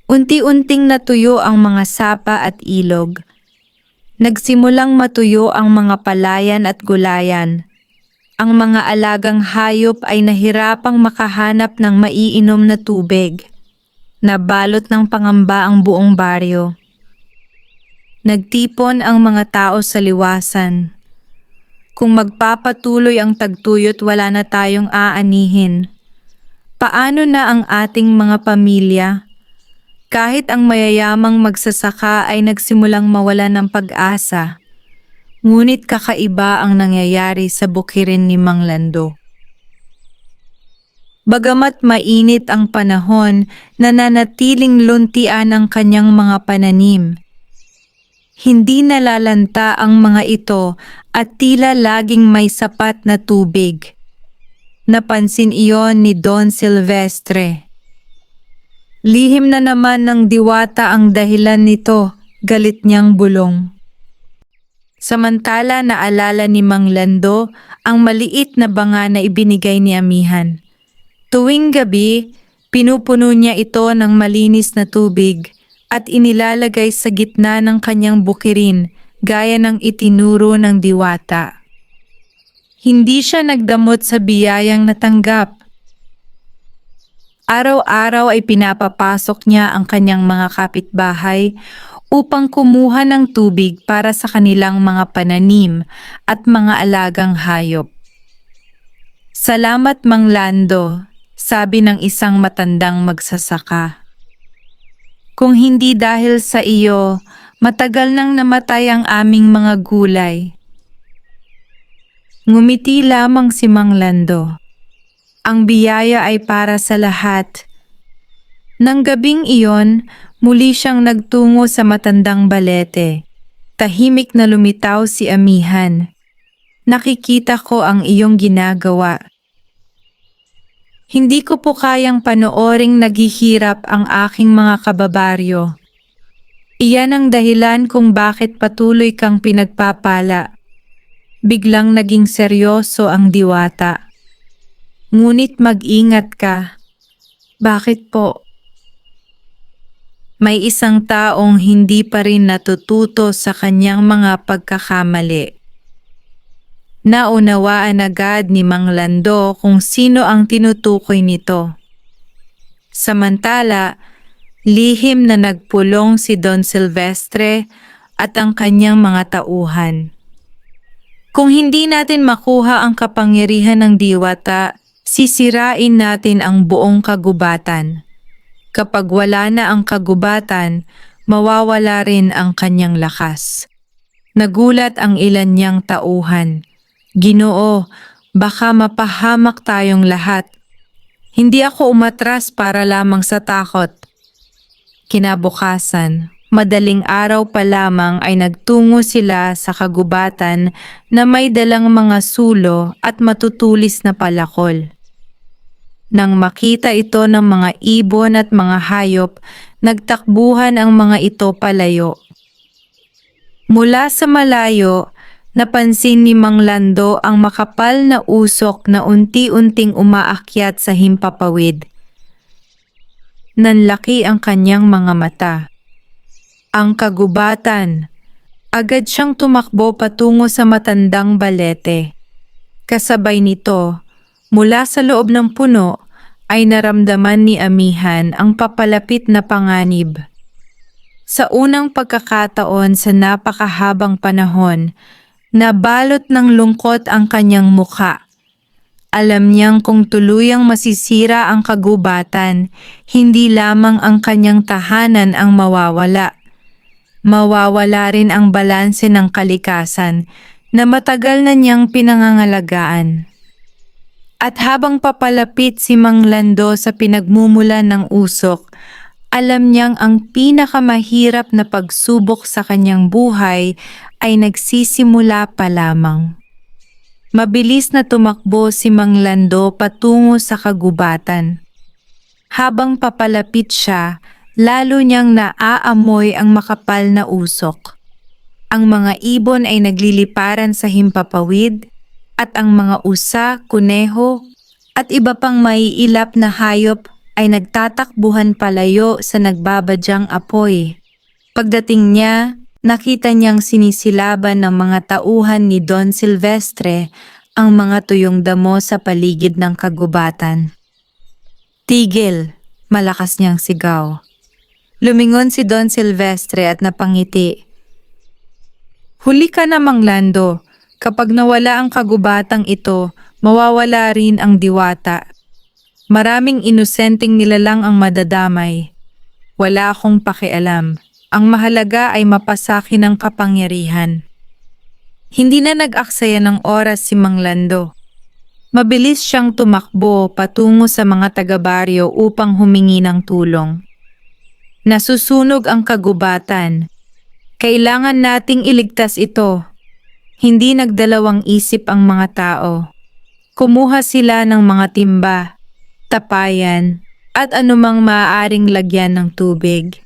A: Unti-unting natuyo ang mga sapa at ilog. Nagsimulang matuyo ang mga palayan at gulayan. Ang mga alagang hayop ay nahirapang makahanap ng maiinom na tubig. Nabalot ng pangamba ang buong baryo. Nagtipon ang mga tao sa liwasan. Kung magpapatuloy ang tagtuyot, wala na tayong aanihin. Paano na ang ating mga pamilya? Kahit ang mayayamang magsasaka ay nagsimulang mawala ng pag-asa, ngunit kakaiba ang nangyayari sa bukirin ni Mang Lando. Bagamat mainit ang panahon, nananatiling luntian ang kanyang mga pananim. Hindi nalalanta ang mga ito at tila laging may sapat na tubig. Napansin iyon ni Don Silvestre. Lihim na naman ng Diwata ang dahilan nito, galit niyang bulong. Samantala naalala ni Mang Lando ang maliit na banga na ibinigay ni Amihan. Tuwing gabi, pinupuno niya ito ng malinis na tubig at inilalagay sa gitna ng kanyang bukirin gaya ng itinuro ng Diwata. Hindi siya nagdamot sa biyayang natanggap. Araw-araw ay pinapapasok niya ang kanyang mga kapitbahay upang kumuha ng tubig para sa kanilang mga pananim at mga alagang hayop. "Salamat, Mang Lando," sabi ng isang matandang magsasaka. "Kung hindi dahil sa iyo, matagal nang namatay ang aming mga gulay." Ngumiti lamang si Mang Lando. Ang biyaya ay para sa lahat. Nang gabing iyon, muli siyang nagtungo sa matandang balete. Tahimik na lumitaw si Amihan. "Nakikita ko ang iyong ginagawa. Hindi ko po kayang panooring naghihirap ang aking mga kababaryo. Iyan ang dahilan kung bakit patuloy kang pinagpapala." Biglang naging seryoso ang Diwata. "Ngunit mag-ingat ka." "Bakit po?" "May isang taong hindi pa rin natututo sa kanyang mga pagkakamali." Naunawaan agad ni Mang Lando kung sino ang tinutukoy nito. Samantala, lihim na nagpulong si Don Silvestre at ang kanyang mga tauhan. Kung hindi natin makuha ang kapangyarihan ng Diwata, sisirain natin ang buong kagubatan. Kapag wala na ang kagubatan, mawawala rin ang kanyang lakas. Nagulat ang ilan niyang tauhan. "Ginoo, Baka mapahamak tayong lahat. Hindi ako umatras para lamang sa takot. Kinabukasan, madaling araw pa lamang ay nagtungo sila sa kagubatan na may dalang mga sulo at matutulis na palakol. Nang makita ito ng mga ibon at mga hayop, nagtakbuhan ang mga ito palayo. Mula sa malayo, napansin ni Mang Lando ang makapal na usok na unti-unting umaakyat sa himpapawid. Nanlaki ang kanyang mga mata. Ang kagubatan. Agad siyang tumakbo patungo sa matandang balete. Kasabay nito, mula sa loob ng puno, ay naramdaman ni Amihan ang papalapit na panganib. Sa unang pagkakataon sa napakahabang panahon, nabalot ng lungkot ang kanyang mukha. Alam niyang kung tuluyang masisira ang kagubatan, hindi lamang ang kanyang tahanan ang mawawala. Mawawala rin ang balanse ng kalikasan na matagal na niyang pinangangalagaan. At habang papalapit si Mang Lando sa pinagmumulan ng usok, alam niyang ang pinakamahirap na pagsubok sa kanyang buhay ay nagsisimula pa lamang. Mabilis na tumakbo si Mang Lando patungo sa kagubatan. Habang papalapit siya, lalo niyang naaamoy ang makapal na usok. Ang mga ibon ay nagliliparan sa himpapawid at ang mga usa, kuneho at iba pang maiilap na hayop ay nagtatakbuhan palayo sa nagbabadyang apoy. Pagdating niya, nakita niyang sinisilaban ng mga tauhan ni Don Silvestre ang mga tuyong damo sa paligid ng kagubatan. "Tigil!" malakas niyang sigaw. Lumingon si Don Silvestre at napangiti. "Huli ka na, Mang Lando. Kapag nawala ang kagubatang ito, mawawala rin ang diwata. Maraming inosenteng nilalang ang madadamay. Wala akong pakialam. Ang mahalaga ay mapasakin ng kapangyarihan." Hindi na nag-aksaya ng oras si Mang Lando. Mabilis siyang tumakbo patungo sa mga taga-baryo upang humingi ng tulong. Nasusunog ang kagubatan. Kailangan nating iligtas ito. Hindi nagdalawang isip ang mga tao. Kumuha sila ng mga timba, tapayan, at anumang maaaring lagyan ng tubig.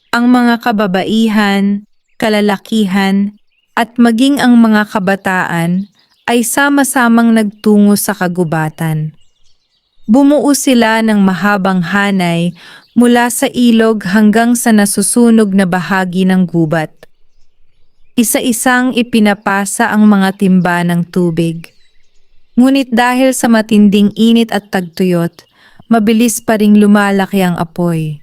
A: Ang mga kababaihan, kalalakihan, at maging ang mga kabataan ay sama-samang nagtungo sa kagubatan. Bumuo sila ng mahabang hanay mula sa ilog hanggang sa nasusunog na bahagi ng gubat. Isa-isang ipinapasa ang mga timba ng tubig. Ngunit dahil sa matinding init at tagtuyot, mabilis pa ring lumalaki ang apoy.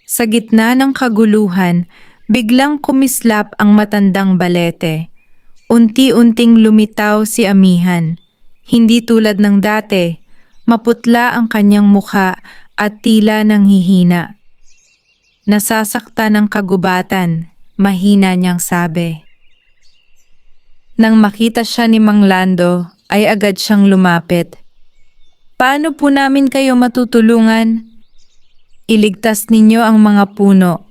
A: Sa gitna ng kaguluhan, biglang kumislap ang matandang balete. Unti-unting lumitaw si Amihan. Hindi tulad ng dati, maputla ang kanyang mukha at tila nanghihina. "Nasasaktan ng kagubatan," mahina niyang sabi. Nang makita siya ni Mang Lando, ay agad siyang lumapit. "Paano po namin kayo matutulungan?" "Iligtas ninyo ang mga puno.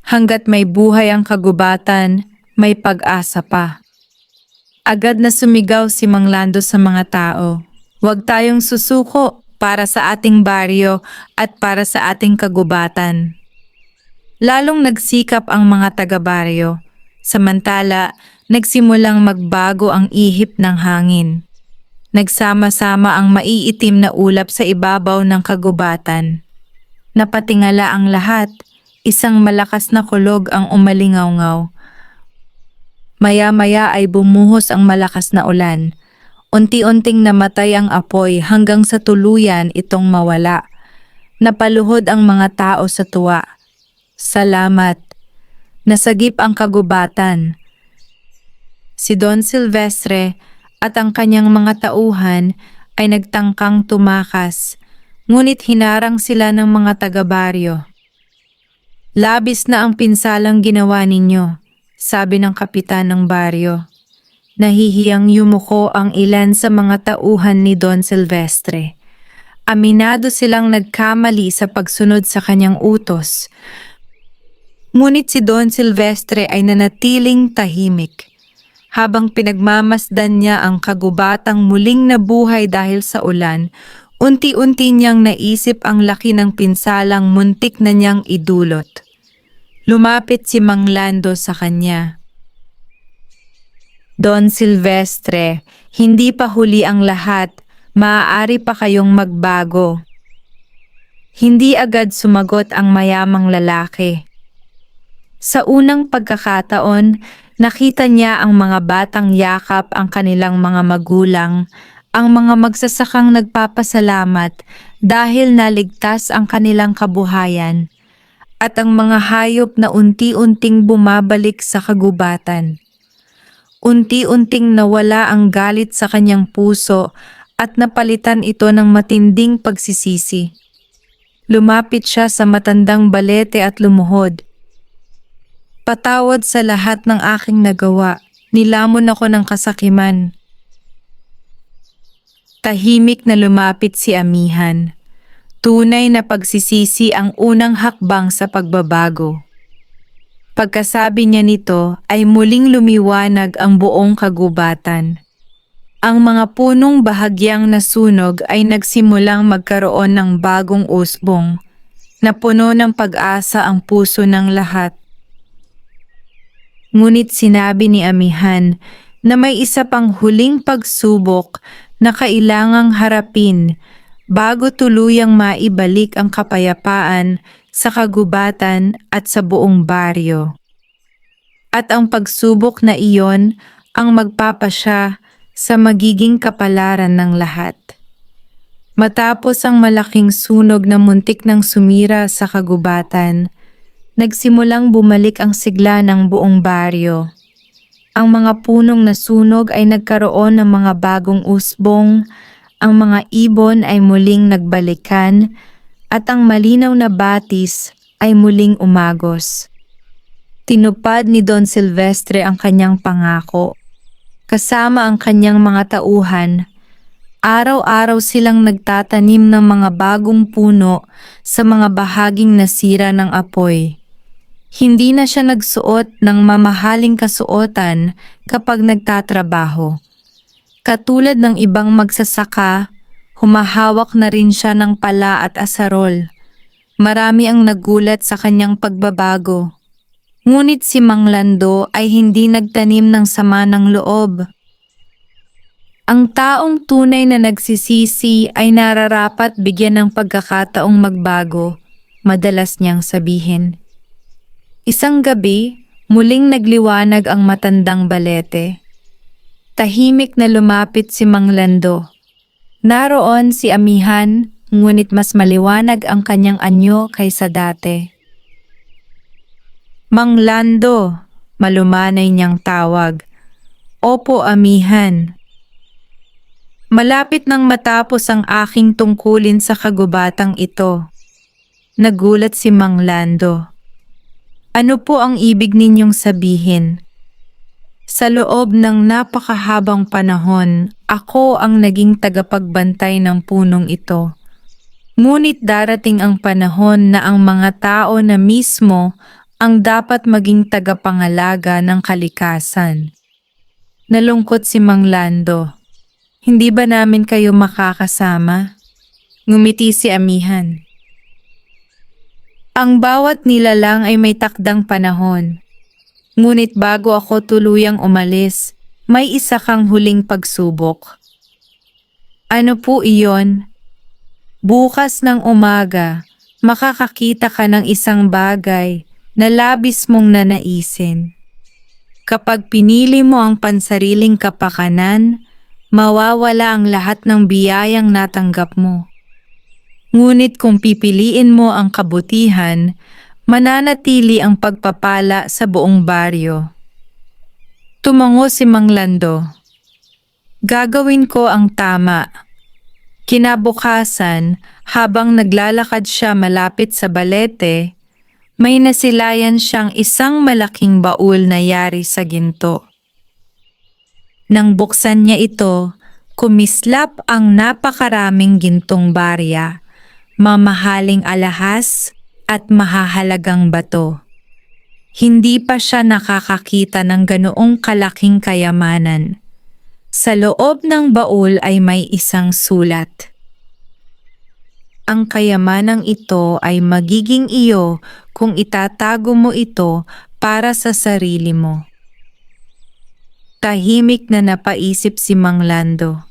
A: Hanggat may buhay ang kagubatan, may pag-asa pa." Agad na sumigaw si Mang Lando sa mga tao. "Huwag tayong susuko para sa ating baryo at para sa ating kagubatan." Lalong nagsikap ang mga taga-baryo. Samantala, nagsimulang magbago ang ihip ng hangin. Nagsama-sama ang maiitim na ulap sa ibabaw ng kagubatan. Napatingala ang lahat. Isang malakas na kulog ang umalingaw-ngaw. Maya-maya ay bumuhos ang malakas na ulan. Unti-unting namatay ang apoy hanggang sa tuluyan itong mawala. Napaluhod ang mga tao sa tuwa. Salamat. Nasagip ang kagubatan. Si Don Silvestre at ang kanyang mga tauhan ay nagtangkang tumakas, ngunit hinarang sila ng mga taga-baryo. "Labis na ang pinsalang ginawa ninyo," sabi ng kapitan ng baryo. Nahihiyang yumuko ang ilan sa mga tauhan ni Don Silvestre. Aminado silang nagkamali sa pagsunod sa kanyang utos. Ngunit si Don Silvestre ay nanatiling tahimik. Habang pinagmamasdan niya ang kagubatang muling nabuhay dahil sa ulan, unti-unti niyang naisip ang laki ng pinsalang muntik na niyang idulot. Lumapit si Mang Lando sa kanya. Don Silvestre, hindi pa huli ang lahat, maaari pa kayong magbago. Hindi agad sumagot ang mayamang lalaki. Sa unang pagkakataon, nakita niya ang mga batang yakap ang kanilang mga magulang, ang mga magsasakang nagpapasalamat dahil naligtas ang kanilang kabuhayan, at ang mga hayop na unti-unting bumabalik sa kagubatan. Unti-unting nawala ang galit sa kanyang puso at napalitan ito ng matinding pagsisisi. Lumapit siya sa matandang balete at lumuhod. Patawad sa lahat ng aking nagawa, nilamon ako ng kasakiman. Tahimik na lumapit si Amihan. Tunay na pagsisisi ang unang hakbang sa pagbabago. Pagkasabi niya nito ay muling lumiwanag ang buong kagubatan. Ang mga punong bahagyang nasunog ay nagsimulang magkaroon ng bagong usbong, na puno ng pag-asa ang puso ng lahat. Ngunit sinabi ni Amihan na may isa pang huling pagsubok na kailangang harapin bago tuluyang maibalik ang kapayapaan sa kagubatan at sa buong baryo. At ang pagsubok na iyon ang magpapasya sa magiging kapalaran ng lahat. Matapos ang malaking sunog na muntik ng sumira sa kagubatan, nagsimulang bumalik ang sigla ng buong baryo. Ang mga punong nasunog ay nagkaroon ng mga bagong usbong, ang mga ibon ay muling nagbalikan, at ang malinaw na batis ay muling umagos. Tinupad ni Don Silvestre ang kanyang pangako. Kasama ang kanyang mga tauhan, araw-araw silang nagtatanim ng mga bagong puno sa mga bahaging nasira ng apoy. Hindi na siya nagsuot ng mamahaling kasuotan kapag nagtatrabaho. Katulad ng ibang magsasaka, humahawak na rin siya ng pala at asarol. Marami ang nagulat sa kanyang pagbabago. Ngunit si Mang Lando ay hindi nagtanim ng sama ng loob. Ang taong tunay na nagsisisi ay nararapat bigyan ng pagkakataong magbago, madalas niyang sabihin. Isang gabi, muling nagliwanag ang matandang balete. Tahimik na lumapit si Mang Lando. Naroon si Amihan, ngunit mas maliwanag ang kanyang anyo kaysa dati. Mang Lando, malumanay niyang tawag. Opo, Amihan. Malapit nang matapos ang aking tungkulin sa kagubatang ito. Nagulat si Mang Lando. Ano po ang ibig ninyong sabihin? Sa loob ng napakahabang panahon, ako ang naging tagapagbantay ng punong ito. Ngunit darating ang panahon na ang mga tao na mismo ang dapat maging tagapangalaga ng kalikasan. Nalungkot si Mang Lando. Hindi ba namin kayo makakasama? Ngumiti si Amihan. Ang bawat nilalang ay may takdang panahon. Ngunit bago ako tuluyang umalis, may isa kang huling pagsubok. Ano po iyon? Bukas ng umaga, makakakita ka ng isang bagay na labis mong nanaisin. Kapag pinili mo ang pansariling kapakanan, mawawala ang lahat ng biyayang natanggap mo. Ngunit kung pipiliin mo ang kabutihan, mananatili ang pagpapala sa buong baryo. Tumango si Mang Lando. Gagawin ko ang tama. Kinabukasan, habang naglalakad siya malapit sa balete, may nasilayan siyang isang malaking baul na yari sa ginto. Nang buksan niya ito, kumislap ang napakaraming gintong barya, mamahaling alahas at mahahalagang bato. Hindi pa siya nakakakita ng ganoong kalaking kayamanan. Sa loob ng baul ay may isang sulat. Ang kayamanang ito ay magiging iyo kung itatago mo ito para sa sarili mo. Tahimik na napaisip si Mang Lando.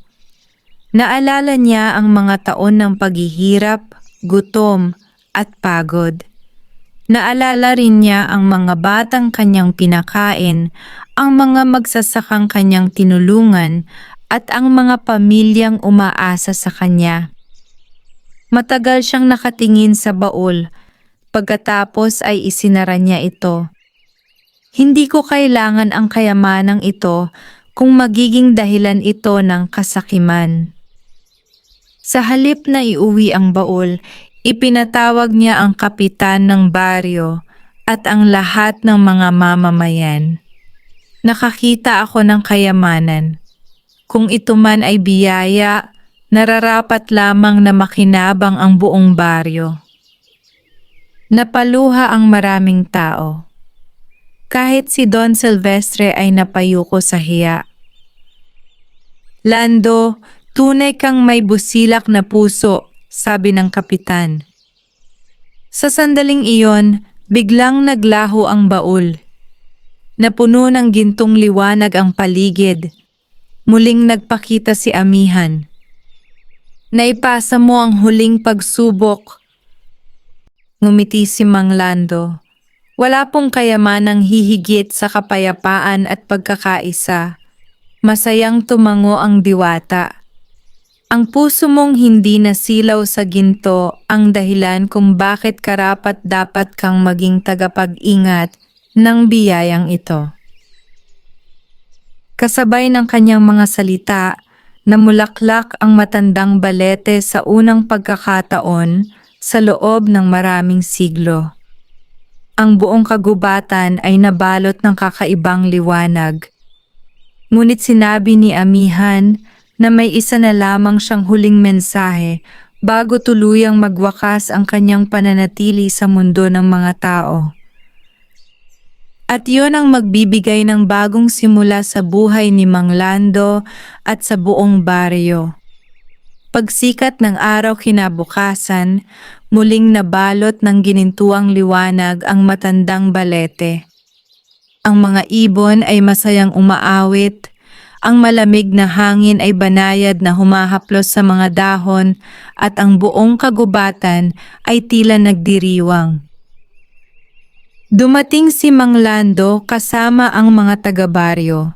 A: Naalala niya ang mga taon ng paghihirap, gutom at pagod. Naalala rin niya ang mga batang kanyang pinakain, ang mga magsasakang kanyang tinulungan at ang mga pamilyang umaasa sa kanya. Matagal siyang nakatingin sa baul, pagkatapos ay isinara niya ito. Hindi ko kailangan ang kayamanang ito kung magiging dahilan ito ng kasakiman. Sa halip na iuwi ang baul, ipinatawag niya ang kapitan ng baryo at ang lahat ng mga mamamayan. Nakakita ako ng kayamanan. Kung ito man ay biyaya, nararapat lamang na makinabang ang buong baryo. Napaluha ang maraming tao. Kahit si Don Silvestre ay napayuko sa hiya. Lando, tunay kang may busilak na puso, sabi ng kapitan. Sa sandaling iyon, biglang naglaho ang baul. Napuno ng gintong liwanag ang paligid. Muling nagpakita si Amihan. Naipasa mo ang huling pagsubok. Ngumiti si Mang Lando. Wala pong kayamanang hihigit sa kapayapaan at pagkakaisa. Masayang tumango ang diwata. Ang puso mong hindi nasilaw sa ginto ang dahilan kung bakit karapat-dapat kang maging tagapag-ingat ng biyayang ito. Kasabay ng kanyang mga salita, namulaklak ang matandang balete sa unang pagkakataon sa loob ng maraming siglo. Ang buong kagubatan ay nabalot ng kakaibang liwanag. Ngunit sinabi ni Amihan na may isa na lamang siyang huling mensahe bago tuluyang magwakas ang kanyang pananatili sa mundo ng mga tao. At yun ang magbibigay ng bagong simula sa buhay ni Mang Lando at sa buong baryo. Pagsikat ng araw kinabukasan, muling nabalot ng ginintuang liwanag ang matandang balete. Ang mga ibon ay masayang umaawit, ang malamig na hangin ay banayad na humahaplos sa mga dahon at ang buong kagubatan ay tila nagdiriwang. Dumating si Mang Lando kasama ang mga taga-baryo.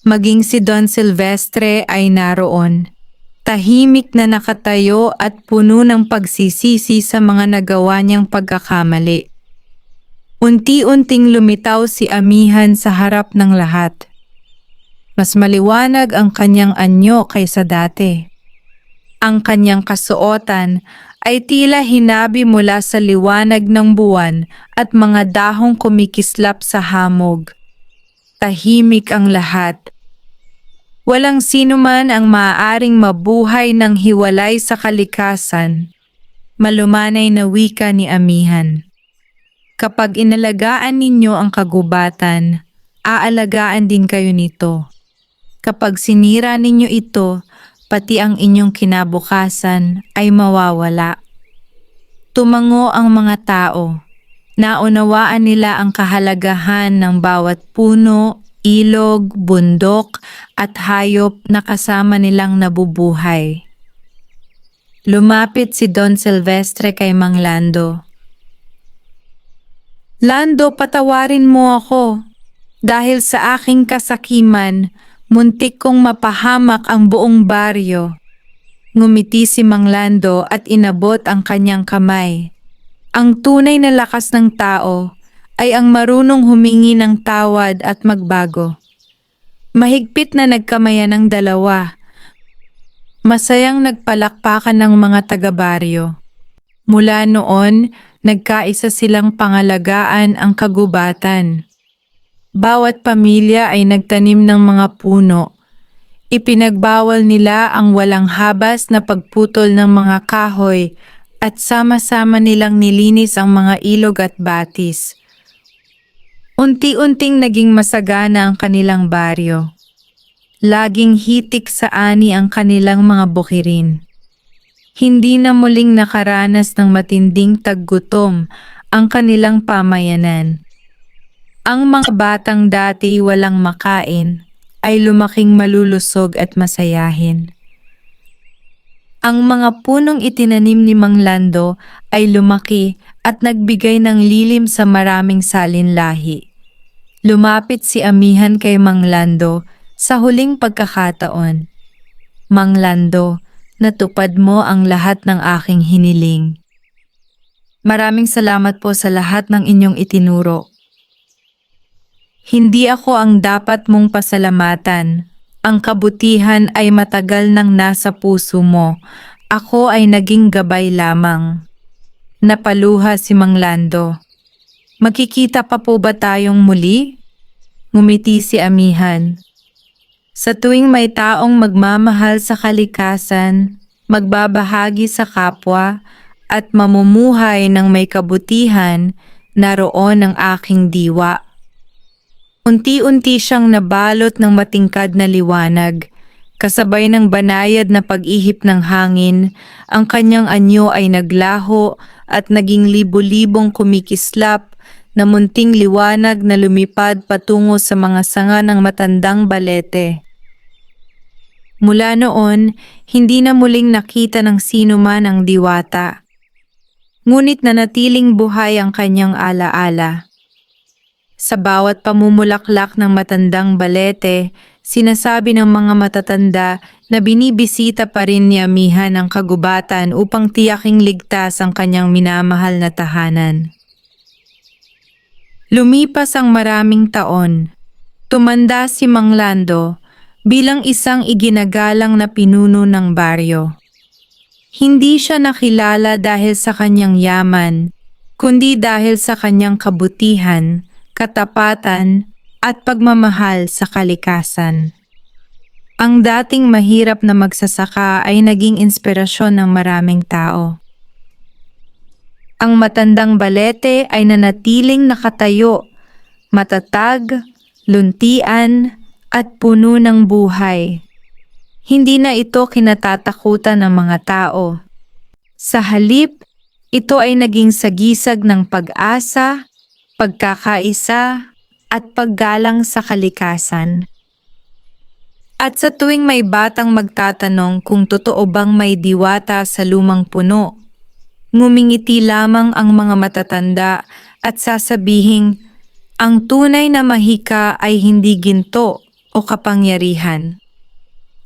A: Maging si Don Silvestre ay naroon. Tahimik na nakatayo at puno ng pagsisisi sa mga nagawa niyang pagkakamali. Unti-unting lumitaw si Amihan sa harap ng lahat. Mas maliwanag ang kanyang anyo kaysa dati. Ang kanyang kasuotan ay tila hinabi mula sa liwanag ng buwan at mga dahong kumikislap sa hamog. Tahimik ang lahat. Walang sino man ang maaaring mabuhay ng hiwalay sa kalikasan. Malumanay na wika ni Amihan. Kapag inalagaan ninyo ang kagubatan, aalagaan din kayo nito. Kapag sinira ninyo ito, pati ang inyong kinabukasan ay mawawala. Tumango ang mga tao. Naunawaan nila ang kahalagahan ng bawat puno, ilog, bundok at hayop na kasama nilang nabubuhay. Lumapit si Don Silvestre kay Mang Lando. Lando, patawarin mo ako. Dahil sa aking kasakiman, muntik kong mapahamak ang buong baryo. Ngumiti si Mang Lando at inabot ang kanyang kamay. Ang tunay na lakas ng tao ay ang marunong humingi ng tawad at magbago. Mahigpit na nagkamayan ng dalawa. Masayang nagpalakpakan ng mga taga-baryo. Mula noon, nagkaisa silang pangalagaan ang kagubatan. Bawat pamilya ay nagtanim ng mga puno. Ipinagbawal nila ang walang habas na pagputol ng mga kahoy at sama-sama nilang nilinis ang mga ilog at batis. Unti-unting naging masagana ang kanilang baryo. Laging hitik sa ani ang kanilang mga bukirin. Hindi na muling nakaranas ng matinding taggutom ang kanilang pamayanan. Ang mga batang dati walang makain ay lumaking malulusog at masayahin. Ang mga punong itinanim ni Mang Lando ay lumaki at nagbigay ng lilim sa maraming salinlahi. Lumapit si Amihan kay Mang Lando sa huling pagkakataon. Mang Lando, natupad mo ang lahat ng aking hiniling. Maraming salamat po sa lahat ng inyong itinuro. Hindi ako ang dapat mong pasalamatan. Ang kabutihan ay matagal nang nasa puso mo. Ako ay naging gabay lamang. Napaluha si Mang Lando. Magkikita pa po ba tayong muli? Ngumiti si Amihan. Sa tuwing may taong magmamahal sa kalikasan, magbabahagi sa kapwa, at mamumuhay ng may kabutihan, naroon ang aking diwa. Unti-unti siyang nabalot ng matingkad na liwanag. Kasabay ng banayad na pag-ihip ng hangin, ang kanyang anyo ay naglaho at naging libo-libong kumikislap na munting liwanag na lumipad patungo sa mga sanga ng matandang balete. Mula noon, hindi na muling nakita ng sino man ang diwata. Ngunit nanatiling buhay ang kanyang alaala. Sa bawat pamumulaklak ng matandang balete, sinasabi ng mga matatanda na binibisita pa rin ni Amihan ang kagubatan upang tiyaking ligtas ang kanyang minamahal na tahanan. Lumipas ang maraming taon. Tumanda si Mang Lando bilang isang iginagalang na pinuno ng baryo. Hindi siya nakilala dahil sa kanyang yaman, kundi dahil sa kanyang kabutihan, katapatan, at pagmamahal sa kalikasan. Ang dating mahirap na magsasaka ay naging inspirasyon ng maraming tao. Ang matandang balete ay nanatiling nakatayo, matatag, luntian, at puno ng buhay. Hindi na ito kinatatakutan ng mga tao. Sa halip, ito ay naging sagisag ng pag-asa, pagkakaisa, at paggalang sa kalikasan. At sa tuwing may batang magtatanong kung totoo bang may diwata sa lumang puno, ngumingiti lamang ang mga matatanda at sasabihing, ang tunay na mahika ay hindi ginto o kapangyarihan.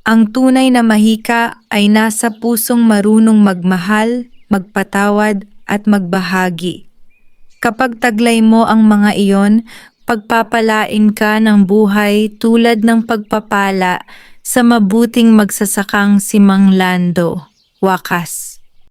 A: Ang tunay na mahika ay nasa pusong marunong magmahal, magpatawad at magbahagi. Kapag taglay mo ang mga iyon, pagpapalain ka ng buhay tulad ng pagpapala sa mabuting magsasakang si Mang Lando. Wakas.